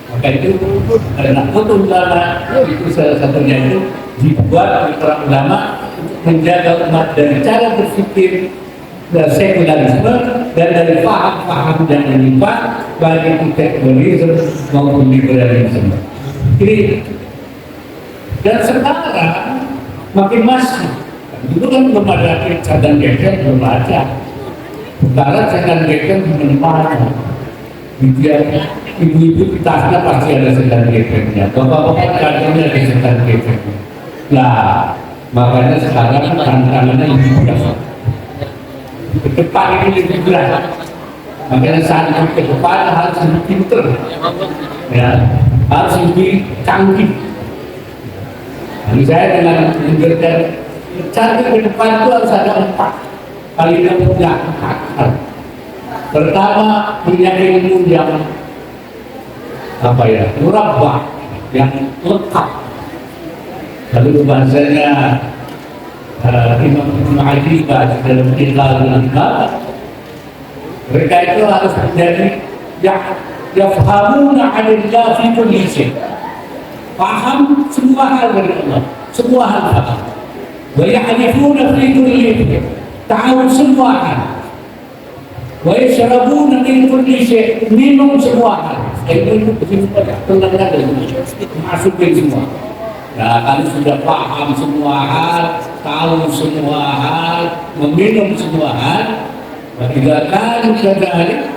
Maka itu Nahdlatul Ulama itu salah satunya itu dibuat oleh para ulama untuk menjaga umat dari cara berpikir dan sekularisme, dan dari paham-paham yang menyimpang, baik itu teknologisme maupun liberalisme. Ini dan sekarang makin masif. Itu kan belum ada cadang geser, belum ada. Sekarang setan gepeng di mana? Dia ibu-ibu tasnya pasti ada setan gepengnya, bapak-bapak kantornya ada setan gepengnya. Nah, makanya sekarang tantangannya lebih berat. Ke depan ini lebih berat. Makanya saat ke depan harus lebih pinter, ya, harus lebih canggih. Saya dengan mengerjakan canggih ke depan itu harus ada 4 kali yang punya akal. Pertama, punya ilmu yang apa ya, murabbah, yang lengkap. Lalu bahasanya Imam Ibn Ajibah dalam Iqlal al-Imam, mereka itu harus menjadi yafhamuna 'anillah fi kulli syai'. Paham semua hal dari Allah, semua hal paham. Wa ya'rifuna fi kulli, tahu semua hal. Wa yashrabuna min kulli syai', minum semua hal. Itu tenangnya masukin semua. Nah, kalau sudah paham semua hal, tahu semua hal, meminum semua hal, tidak akan kadang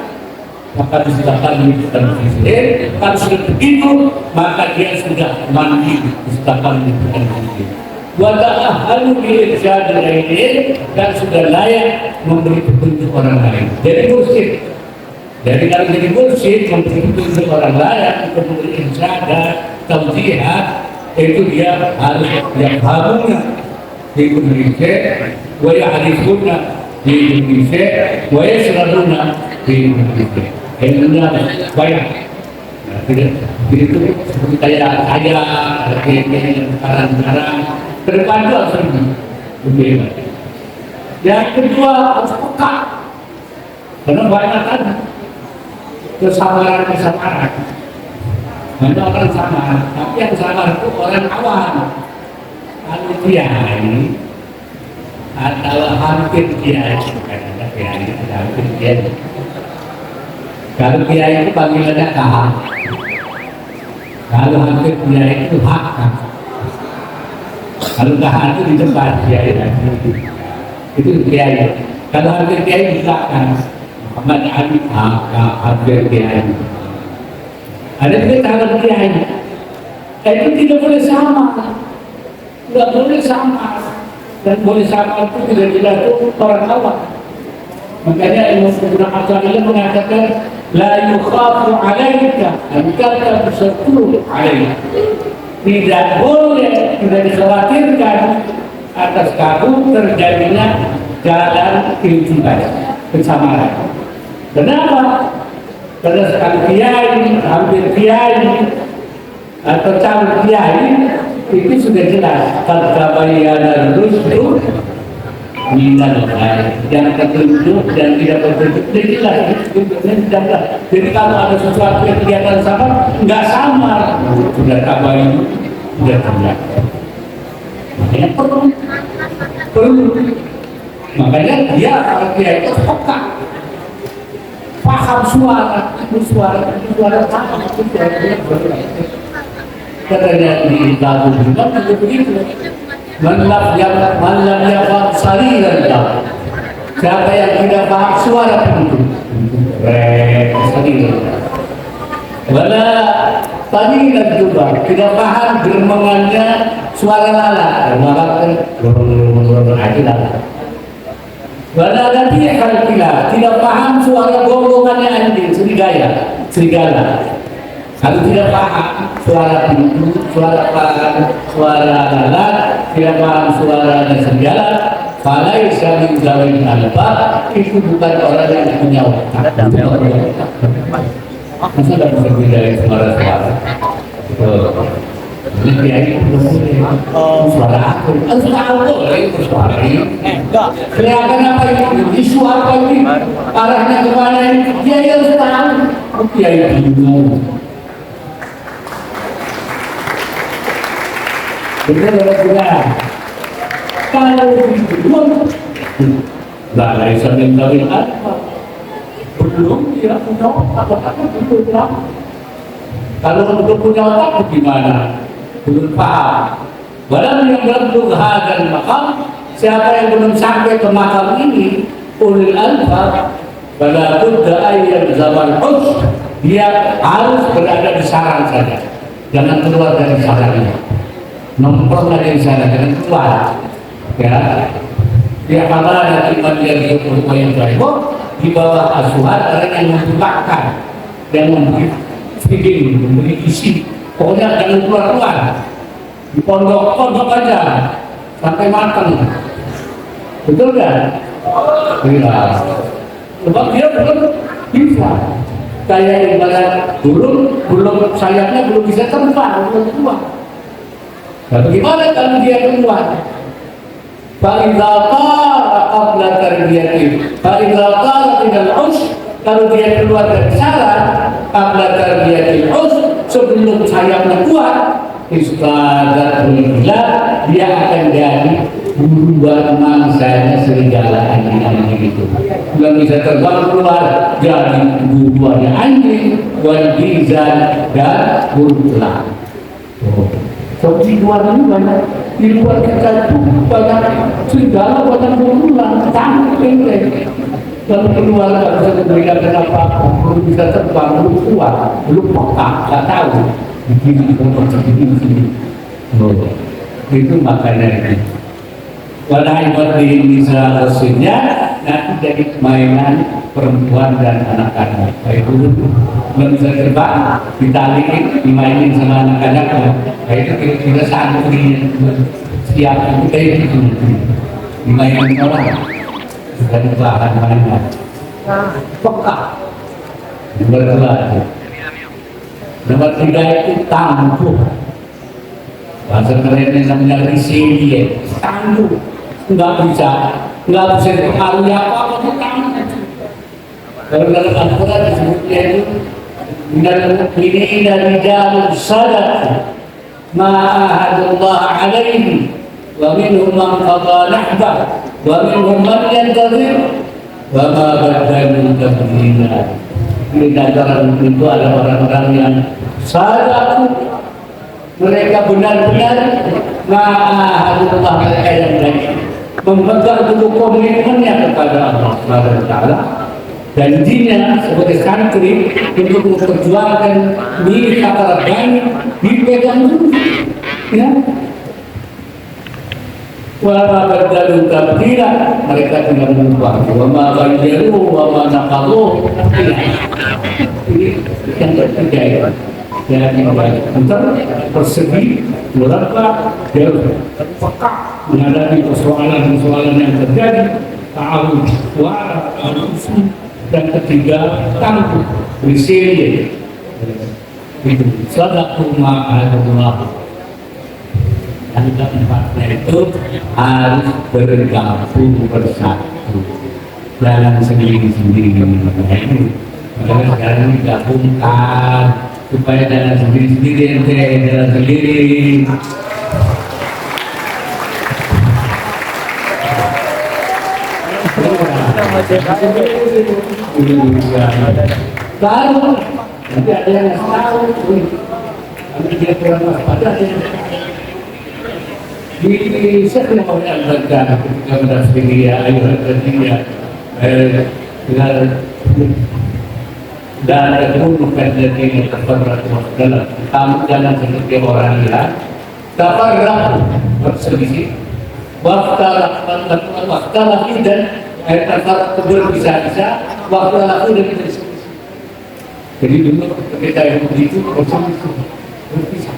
maka disediakan liputan presiden. Kalau sudah begitu, maka dia sudah mandi disediakan liputan presiden. Wadalah halu irsyad lain, dan sudah layak memberi petunjuk orang lain. Jadi mursyid. Jadi kalau jadi mursyid memberi petunjuk orang lain untuk memberi irsyad dan taujihat, itu dia harus yang hamuna di Indonesia, wa ya'rifuna di Indonesia, wa yasraduna di Indonesia. Ilmunya banyak. Nah, itu seperti kayak saya, sekarang ke depan itu harus lebih hebat. Yang kedua harus peka, karena banyak kan kesabaran. Banyak orang sabar, tapi yang sabar itu orang awam. Kalau kiai atau hampir kiai, bukan ada kiai, ada hampir kiai. Kalau kiai itu panggilannya kahak. Kalau hampir kiai itu hakam. Kalau kahak itu di depan kiai, itu kiai. Kalau hampir kiai di belakang, Muhammad Ali hampir kiai. Ada juga cara kiai, itu tidak boleh sama, tidak boleh sama, dan boleh sama itu tidak itu orang awam. Makanya Imam Ibn Athaillah mengatakan, la yukhafu alaika, angkata bersatu alaika. Tidak boleh, tidak dikhawatirkan atas kamu terjadinya jalan kehidupan kesamaan. Kenapa? Karena sekali kiai, hampir kiai, atau calon kiai, itu sudah jelas. Kalau rusdu minal ghai, yang petunjuk dan tidak petunjuk, sudah jelas. Jadi kalau ada sesuatu yang kelihatan sama, nggak sama, sudah tabayun, sudah jelas. Makanya perlu. Makanya dia kalau kiai itu peka. Paham suara sama itu katanya di lagu juga begitu. Malam yang sari dan siapa yang tidak paham suara penduduk, sari. Wala tadi dan juga tidak paham germangannya suara lala, Wala nanti kalau tidak paham suara gongongannya anjing, serigala. Kalau tidak paham suara penduduk, suara lalat, tidak paham suara serigala, falai syabin zawin alba, itu bukan orang yang punya otak. Masa tidak bisa bedain suara-suara? Ini kiai suara aku, suara ini. Kelihatan apa ini? Isu apa ini? Arahnya kemana ini? Kiai harus tahu. Kiai bingung. Benar. Kalau bingung, nggak lain sambil apa? Belum dia punya otak, belum. Kalau belum punya otak, gimana? Belum paham. Walau yang belum hadzal maqam, siapa yang belum sampai ke makam ini, ulil albab pada budda ayat zaman us, dia harus berada di sarang saja, jangan keluar dari sarangnya, nongkrong aja di sana, jangan keluar. Ya, dia kata iman yang yang baik di bawah asuhan orang yang membakar, yang memberi feeding, memberi isi, pokoknya jangan keluar di pondok aja sampai matang, betul kan? Iya. Sebab dia belum bisa, kayak ibarat belum sayapnya belum bisa terbang, belum keluar. Nah, bagaimana kalau dia keluar? Fa'idha qara qabla tarbiyati, fa'idha qara minal us, kalau dia keluar dari sarang qabla tarbiyati us, sebelum sayapnya keluar, istadatul gila, dia akan jadi buruan mangsanya serigala anjing-anjing itu. Belum bisa terbang keluar, jadi buruannya anjing, wal bizan dan burung elang. So, di luar ini banyak, di luar kita itu banyak serigala, banyak burung elang, cantik. Kalau keluar nggak bisa memberikan apa-apa, belum bisa terbang, belum kuat, belum peka, nggak tahu. Begini. Oh, itu makanya ini. Walau buat diri bisa hasilnya nanti jadi mainan perempuan dan anak-anak. Kayak dulu belum bisa terbang, ditaliin, dimainin sama anak-anak. Kayak itu kita santri siap itu kayak gitu, dimainin orang dari bahan mainan. Peka, berkelas. Nomor 3 itu tangguh. Bahasa kerennya namanya resilient, tangguh. Nggak bisa dipengaruhi apa-apa itu tangguh. Kalau dalam Al-Quran disebutnya itu minal mu'minina rijalun sadaqu ma ahadullah alaihi wa minhum man qada nahbah wa minhum man yantazir wa ma badalu tabdila. Di antara itu ada orang-orang yang sadaqu, mereka benar-benar ma'ahadullah, mereka yang baik, memegang teguh komitmennya kepada Allah Subhanahu wa taala, janjinya sebagai santri untuk memperjuangkan milik para baik dipegang dulu, ya. Wa badalu tabdila, mereka tidak mengubah, wa ma ghayyaru wa ma naqadu. Ini yang terjadi. Ya, antara persegi, murabba, jauh, peka menghadapi persoalan-persoalan yang terjadi, ta'awud, wa'ala, ta'awud, dan ketiga, tangguh, resilient. Itu, sadaqu ma'adullah. Yang keempatnya itu harus bergabung bersatu, jangan sendiri-sendiri. Makanya sekarang digabungkan supaya jangan sendiri-sendiri, jangan sendiri. Baru nanti ada yang tahu, nanti dia kurang waspada. Di setiap orang berkata ketika mendampingi dia, ayuhan dia, dan kemudian jadi terperangkap dalam kamu jangan seperti orang yang terperangkap berselisih, waktu lagi dan terperangkap berpisah-pisah, waktu lagi dan berselisih. Jadi dulu ketika yang begitu berpisah.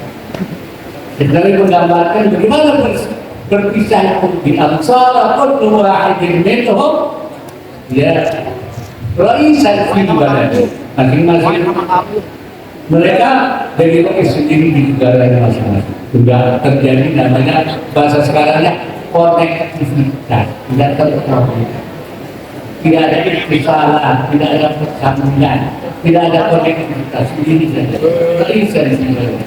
Dari menggambarkan bagaimana berpisah di antara kullu wahidin minhum, ya, raisan fi baladi, masing-masing mereka dari sendiri di negaranya masing-masing. Sudah terjadi namanya bahasa sekarangnya konektivitas, tidak terkoneksi, tidak ada kesalahan, tidak ada persambungan, tidak ada konektivitas, ini saja raisan fi baladi.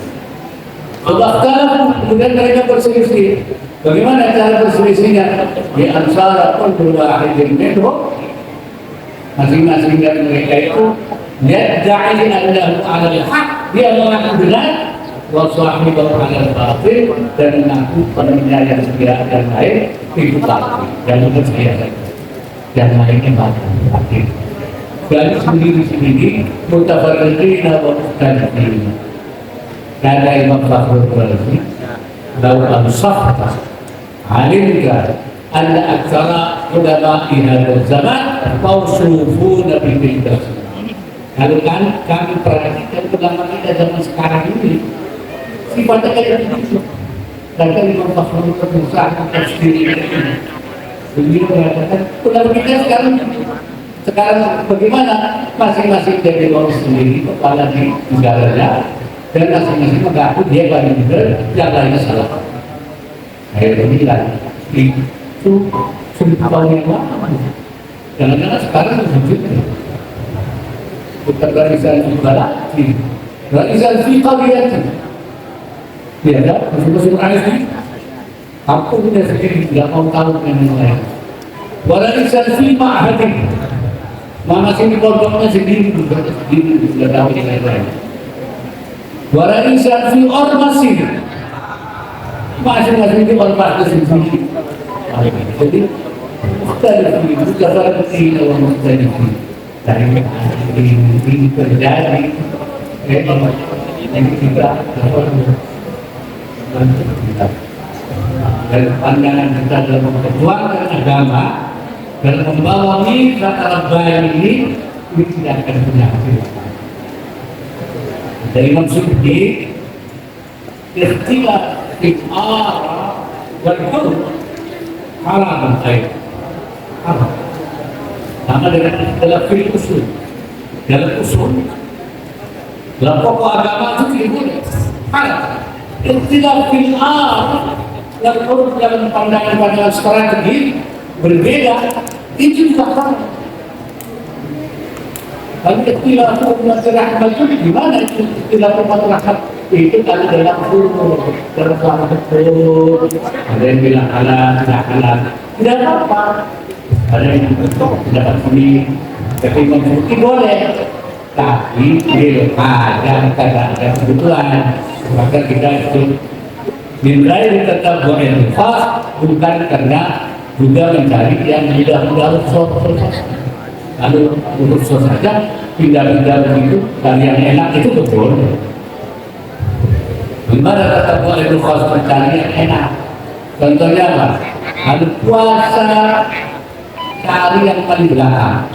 Bahkan kemudian mereka berselisih. Bagaimana cara berselisihnya? Di antara kullu wahidin minhum, masing-masing dari mereka itu yadda'i annahu 'ala al-haq, dia mengaku benar, wa sahibahu 'ala al-batil, dan mengaku penanya yang tidak dan lain itu batil, dan itu saja. yang lainnya banyak. Dan sendiri-sendiri mutafarriqina wa mukhtalifina. Kata Imam Fakhrul Razi, "Law ansafta 'alimta anna aktsara ulama'i hadzal zaman mawsufuna bil tasawuf." Kalau kan kami perhatikan ulama kita zaman sekarang ini sifatnya kayak begitu. Dan kan Imam Fakhrul Razi tafsir beliau mengatakan ulama kita sekarang bagaimana masing-masing dari orang sendiri kepala di negaranya dan masing-masing mengaku dia paling benar, yang lainnya salah. Saya bilang itu sudah tahun yang lama. Jangan-jangan sekarang wujud. Bukan barisan ibadah, barisan fikahiyat. Ya, masing-masing ayat. Aku punya sendiri tidak mau tahu yang lain. Barisan fikahiyat. Mana sini pondoknya sendiri sudah tahu yang lain. Warisan fi ormasin, masing-masing itu ormas sendiri. Jadi mustahil itu orang mustahil dari ini terjadi. Yang kita dari pandangan kita dalam memperjuangkan agama. Dan membawa mitra Rabbani ini tidak akan punya hasil. Dari Imam Suyuti, ikhtilaf al-ara wal hukm haram baik. Sama dengan ikhtilaf fil usul. Dalam usul, dalam pokok agama itu tidak boleh. Haram. Ikhtilaf fil ara wal hukm dalam pandangan strategi berbeda. Itu juga kan. Kalau ikhtilaf masalah itu gimana itu ikhtilaf masalah itu kalau dalam hukum dalam hukum ada yang bilang halal, tidak apa-apa. Ada yang tidak boleh, tapi mungkin boleh. Tapi ada kebutuhan, maka kita itu nilai tetap boleh pas bukan karena juga mencari yang mudah-mudah sukses. Lalu sukses saja pindah-pindah begitu dan yang enak itu betul. Gimana kata boleh khas mencari yang enak? Contohnya apa? Lalu puasa cari yang paling belakang.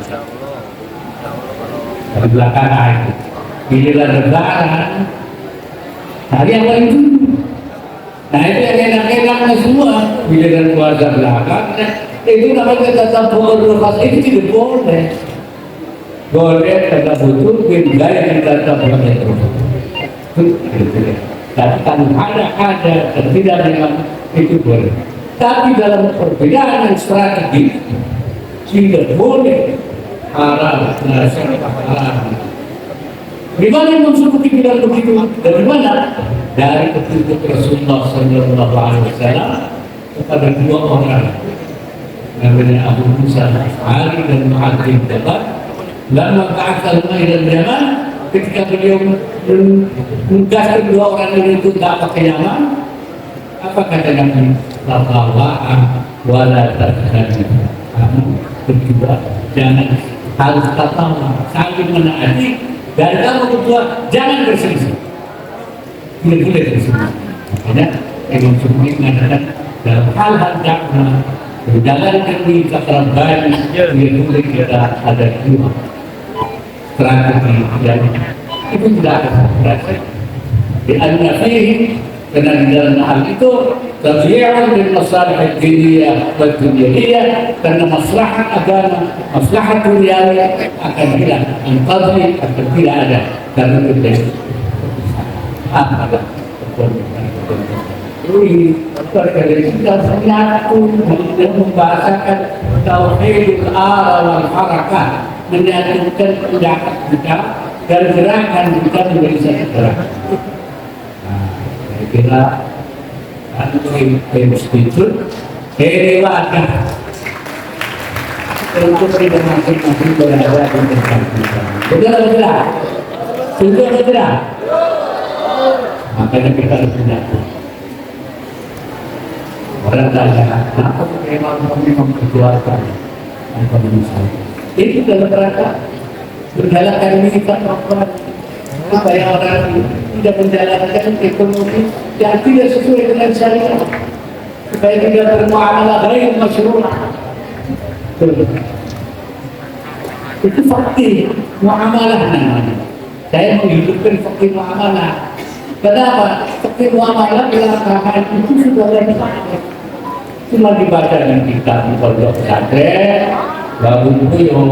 Dari belakang itu. Giliran lebaran cari yang paling dulu. Nah itu yang enak-enaknya semua. Giliran keluarga belakang, itu namanya kata boleh khas itu tidak boleh. Boleh kata butuh, bila yang kata boleh tapi kan ada dan tidak memang itu boleh. Tapi dalam perbedaan yang strategis tidak boleh haram, haram. Di mana yang maksud bilang begitu? Dari mana? Dari petunjuk Rasulullah Sallallahu Alaihi Wasallam kepada dua orang, namanya Abu Musa al-Ash'ari dan Mu'adz bin Jabal. Lama ba'atsal ila Yaman, ketika beliau menugaskan dua orang ini untuk dakwah ke Yaman, apa kata Nabi? La tawa'a wa la tadhhabu. Kamu berdua jangan harus tatawa, saling menaati, dan kamu berdua jangan berselisih. Tidak boleh berselisih. Makanya Imam Suyuti mengatakan dalam hal-hal dakwah berjalan demi kekerabatan itu kita ada dua strategi dan itu tidak akan berhasil. Di an-nafihi karena di dalam hal itu tabi'un bil masalih diniyah wa dunyawiyah, karena maslahat agama, maslahat duniawi akan hilang, anqadhi akan tidak ada karena itu. Ini terkait kita menyatu dan membahasakan tauhidul ara wal harakat, menyatukan pendapat kita dan gerakan kita menjadi satu gerakan. Saya kira institut ini wadah untuk kita masing-masing berada di tempat kita. Betul atau tidak? Betul atau tidak? Makanya kita harus menyatu. Orang tanya, kenapa memang memperjuangkan ekonomi saya. Itu dalam rangka menjalankan kita perempuan supaya orang tidak menjalankan ekonomi yang tidak sesuai dengan syariat, supaya tidak bermuamalah ghair masyru'ah. Itu fakir muamalah namanya. Saya menghidupkan fakir muamalah. Kenapa? Fakir muamalah belakangan itu sudah lengkap. Cuma dibaca di kitab di pondok pesantren, baru kuyo,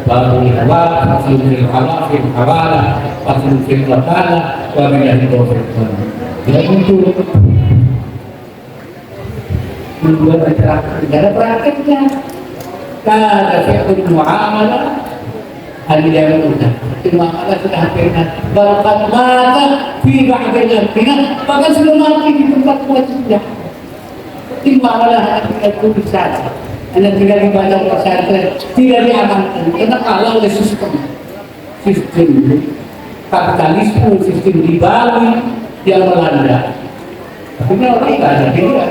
baru ikhwan, fasilul halafil hawala, fasilul wakala, wabillahi taufiq. Tidak muncul. Membuat tidak ada prakteknya. Kada fi'ul muamalah yang mudah. Muamalah sudah hampirnya. Bahkan mata fi ba'dil amkinah, bahkan sudah mati di tempat wajibnya. Muamalah tidak bisa. Hanya tinggal dibaca pesantren, tidak diamankan. Karena kalah oleh sistem kapitalisme, sistem ribawi yang melanda. Akhirnya orang tidak ada pilihan.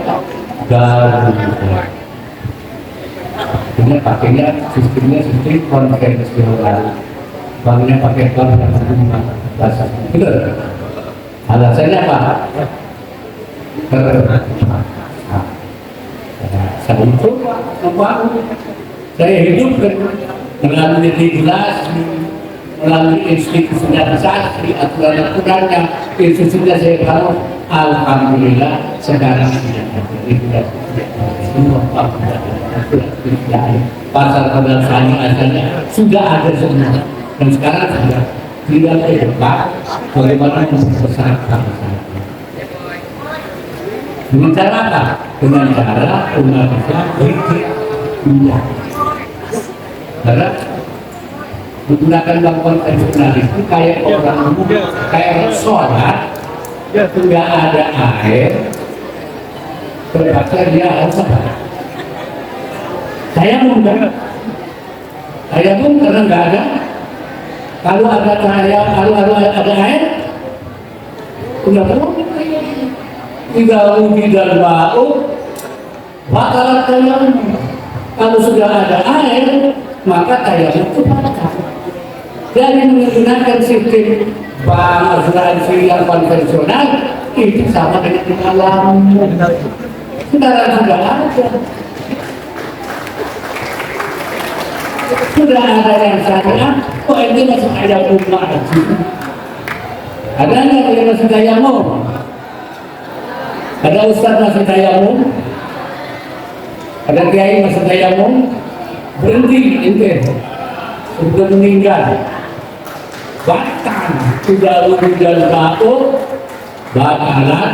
Akhirnya pakainya sistemnya sistem konvensional. Banknya pakai bank yang menerima bahasa. Betul. Alasannya apa? Saya coba membangun. Saya hidup melalui regulasi, melalui institusionalisasi, aturan-aturannya, institusinya saya bangun. Alhamdulillah sekarang sudah ada regulasi. Semua pasar pedagang asalnya sudah ada semua, dan sekarang sudah tidak terdapat bagaimana membesarkan masyarakat. Dengan cara apa? Dengan cara umat Islam berhijrah. Karena menggunakan bangunan tradisional itu kayak orang umum, kayak sholat, nggak ada air, terpaksa dia harus sholat. Saya pun karena nggak ada. Kalau ada cahaya, kalau ada air, udah perlu. Tidak dan bau, bakalan tayamum. Kalau sudah ada air, maka tayamum itu batal. Dari menggunakan sistem bank asuransi yang konvensional itu sama dengan tayammum. Sekarang sudah ada. Sudah ada yang syariah, kok ini masih tayamum lagi? Ada nggak yang masih tayamum? Ada ustaz masih tayamum? Ada kiai masih tayamum? Berhenti ente sudah meninggal. Bahkan sudah dan bau bakalan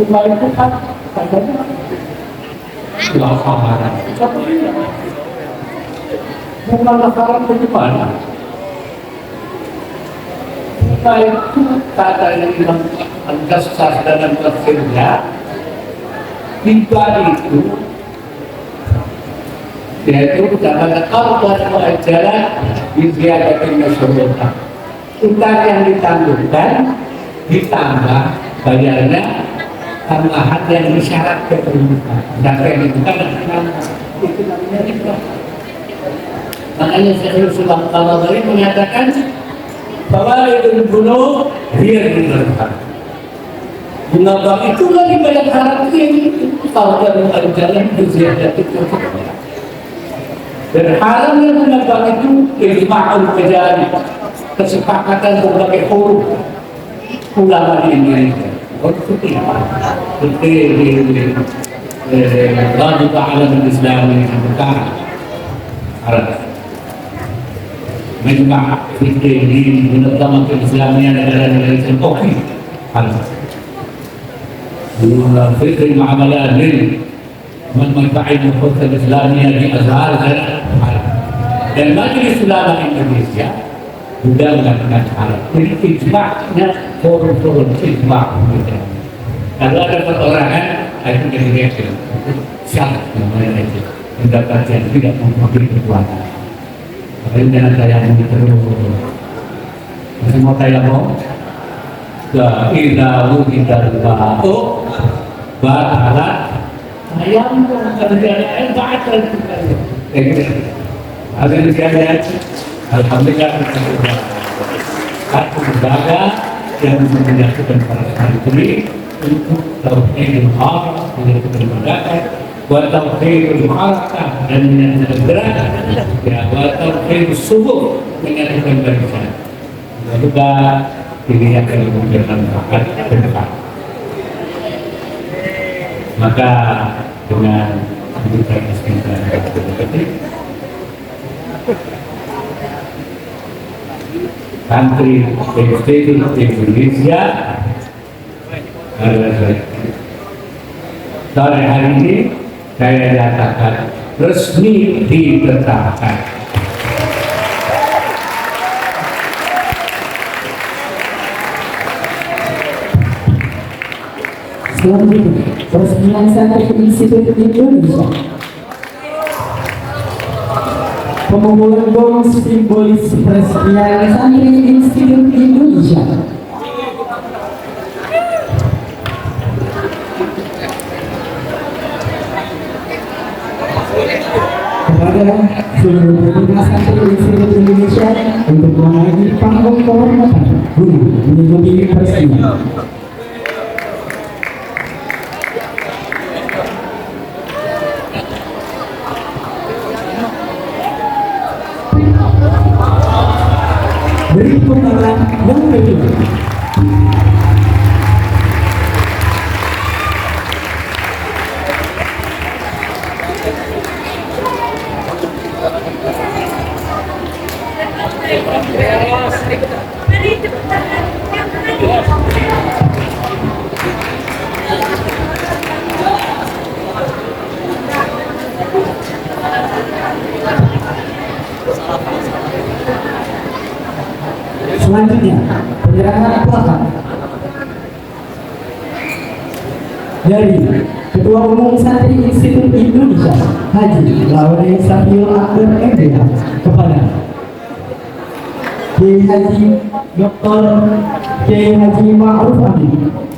bukan itu kan katanya haram. Bukan haram bagaimana? Itu katanya Imam Al-Qassas dalam tafsirnya, tiba itu yaitu kata Allah jalan biziadatin masyarakat. Utang yang ditangguhkan ditambah bayarnya tambahan yang disyaratkan keterbukaan. Dan yang itu namanya riba. Makanya Syekhul Islam Al-Ghazali menyatakan bahwa itu bunuh dia dilarang. Bunga bank itu lagi banyak haram ini. Kalau dari jalan berziyadah itu. Dan haramnya bunga bank itu ijma'ul kejari, kesepakatan berbagai huruf ulama di Indonesia. Seperti Allah Ta'ala Islam yang berkah Arab. Majma' fikri di Munazamah Islamiyah negara-negara Islam Turki. Fikri muamalah din manfaat al Islamiyah di Azhar dan Majelis Ulama Indonesia juga mengatakan Arab. Jadi ijma'nya forum-forum ijma'. Kalau ada perorangan, itu jadi syarat namanya itu. Pendapat yang tidak mempunyai kekuatan. Makanya jangan tayamum terus. Masih mau tayamum? La ilaha illallah. Batalat Bayangkan kerjaan batal kita. Ada kerjaan, alhamdulillah kita satu lembaga yang menyatukan para santri untuk tauhidul haq menyatukan masyarakat, buat tauhidul harakah dan menyatukan gerakan, ya buat tauhidul subuh menyatukan barisan. Semoga ini akan bermanfaat ke depan. Maka dengan kebutuhan kita santri Institut Indonesia sore hari ini saya nyatakan resmi ditetapkan. Selanjutnya, peresmian Santri Institut Indonesia. Pemukulan gong simbolis peresmian Santri Institut Indonesia. Kepada seluruh petugas Santri Institut Indonesia untuk menaiki panggung kehormatan guna mengikuti peresmian. Beri tepuk tangan yang kedua. Selanjutnya, penyerahan plakat dari Ketua Umum Santri Institut Indonesia Haji Laode Safiul Akbar MDH kepada Kiai Haji Dr. Kiai Haji Ma'ruf Amin.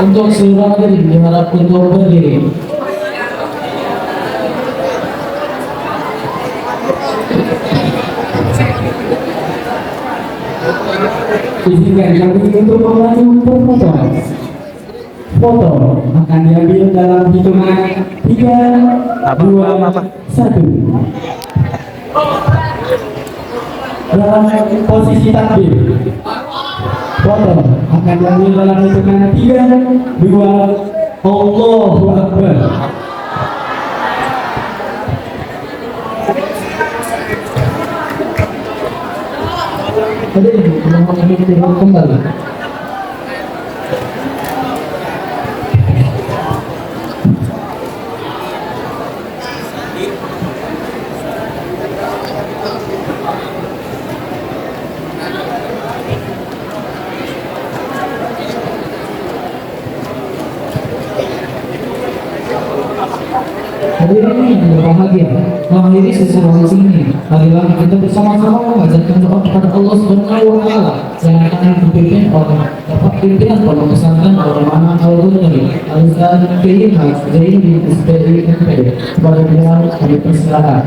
Untuk seluruh hadirin diharap untuk berdiri. Izinkan kami untuk memaju berfoto. Foto akan diambil dalam hitungan 3, 2, 1. Dalam posisi takbir. Foto akan diambil dalam hitungan 3, 2, Allahu Akbar. Tadi mau kembali. Hadirin yang berbahagia, mengakhiri sesi rohis ini, marilah kita bersama-sama mengajarkan doa kepada Allah Subhanahu wa Ta'ala yang akan dipimpin oleh Bapak Pimpinan Pondok Pesantren Al-Rahman Al-Ghunari Al-Ustaz Kiai Haji Zain bin SPI MPD. Kepada beliau kami persilakan.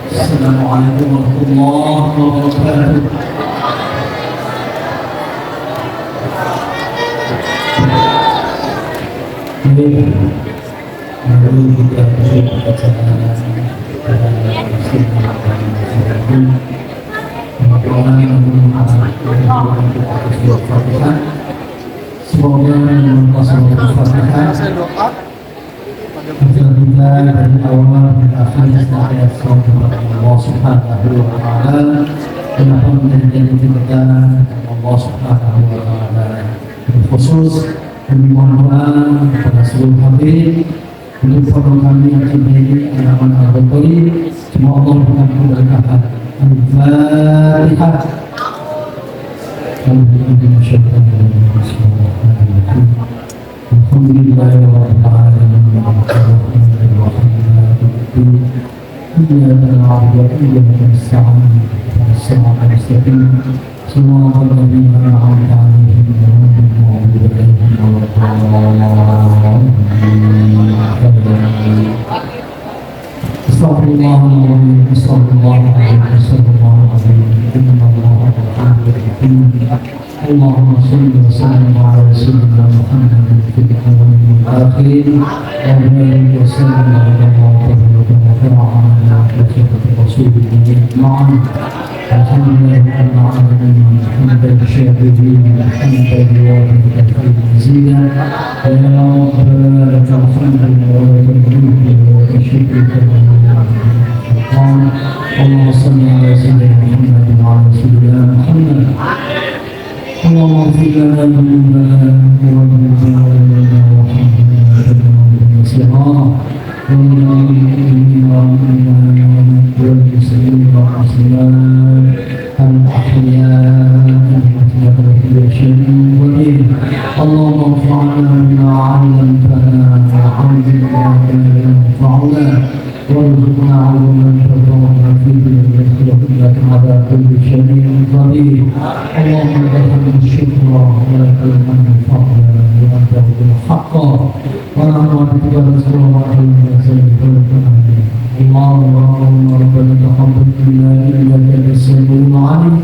Assalamualaikum warahmatullahi wabarakatuh. Mari kita semoga kita dari awal dan akhir senantiasa Allah Subhanahu wa Ta'ala kenapa menjadi kita Allah Subhanahu wa Ta'ala khusus memohon doa kepada seluruh hadirin untuk foto kami yang terjadi anak-anak Al-Ghunari. Semoga Allah memberikan keberkahan. Al-Fatihah. Alhamdulillahirabbil alamin. Iyyaka na'budu wa iyyaka nasta'in. Shiratal mustaqim. Shiratal ladzina an'amta 'alaihim ghairil maghdubi 'alaihim waladdallin. Astaghfirullahaladzim. Astaghfirullahaladzim. Astaghfirullahaladzim. Innallaha ghafurur rahim. Allahumma shalli wa sallim ala sayyidina Muhammadin fil awwalin wal akhirin wa barik wa sallim ala Muhammadin wa ala alihi rasulillah ma'an. Alhamdulillah alamin hamdan syakirin hamdan liwajibika mazida ya rabbana lakal hamdu wa lakal mulku wa tashrikuka Allahumma salli ala sayyidina Muhammadin wa ala sayyidina Muhammad. اللهم اغفر لنا ذنوبنا وذنوبنا ولنا وارحمنا بالنصيحة والمؤمنين والمؤمنات والمسلمين والمسلمات الأحياء في كل شيء قدير. اللهم انفعنا بما علمتنا وعلمنا ما ينفعنا وارزقنا علما ترضانا فيه وادخلنا انك على كل شيء قدير. اللهم لك الشكر ولك الفضل وانت الحق ونحن بك نسال اللهم ربنا تقبل منا انك انت السميع العليم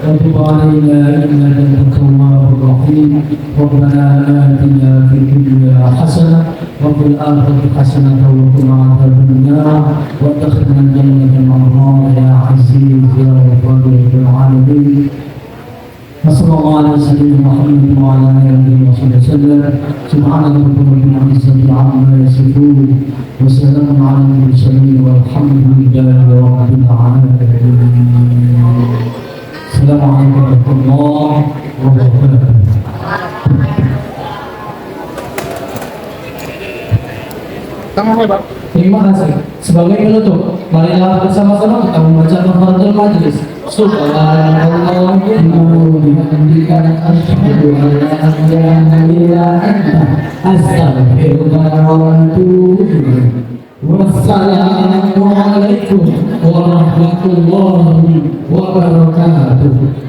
وتب علينا انك انت التواب الرحيم. ربنا اتنا في الدنيا حسنه وفي الاخره حسنه وقنا عذاب النار وادخلنا الجنه مع الله يا عزيز يا غفار العالمين. صلى الله على سيدنا محمد وعلى اله وصحبه وسلم. سبحان ربك رب العزه عما يصفون وسلام على المرسلين والحمد لله رب العالمين. السلام عليكم ورحمه الله وبركاته. Tama ko ba? Terima kasih. Sebagai penutup, marilah bersama-sama kita membaca kafaratul majlis. Subhanallah Wassalamualaikum warahmatullahi wabarakatuh.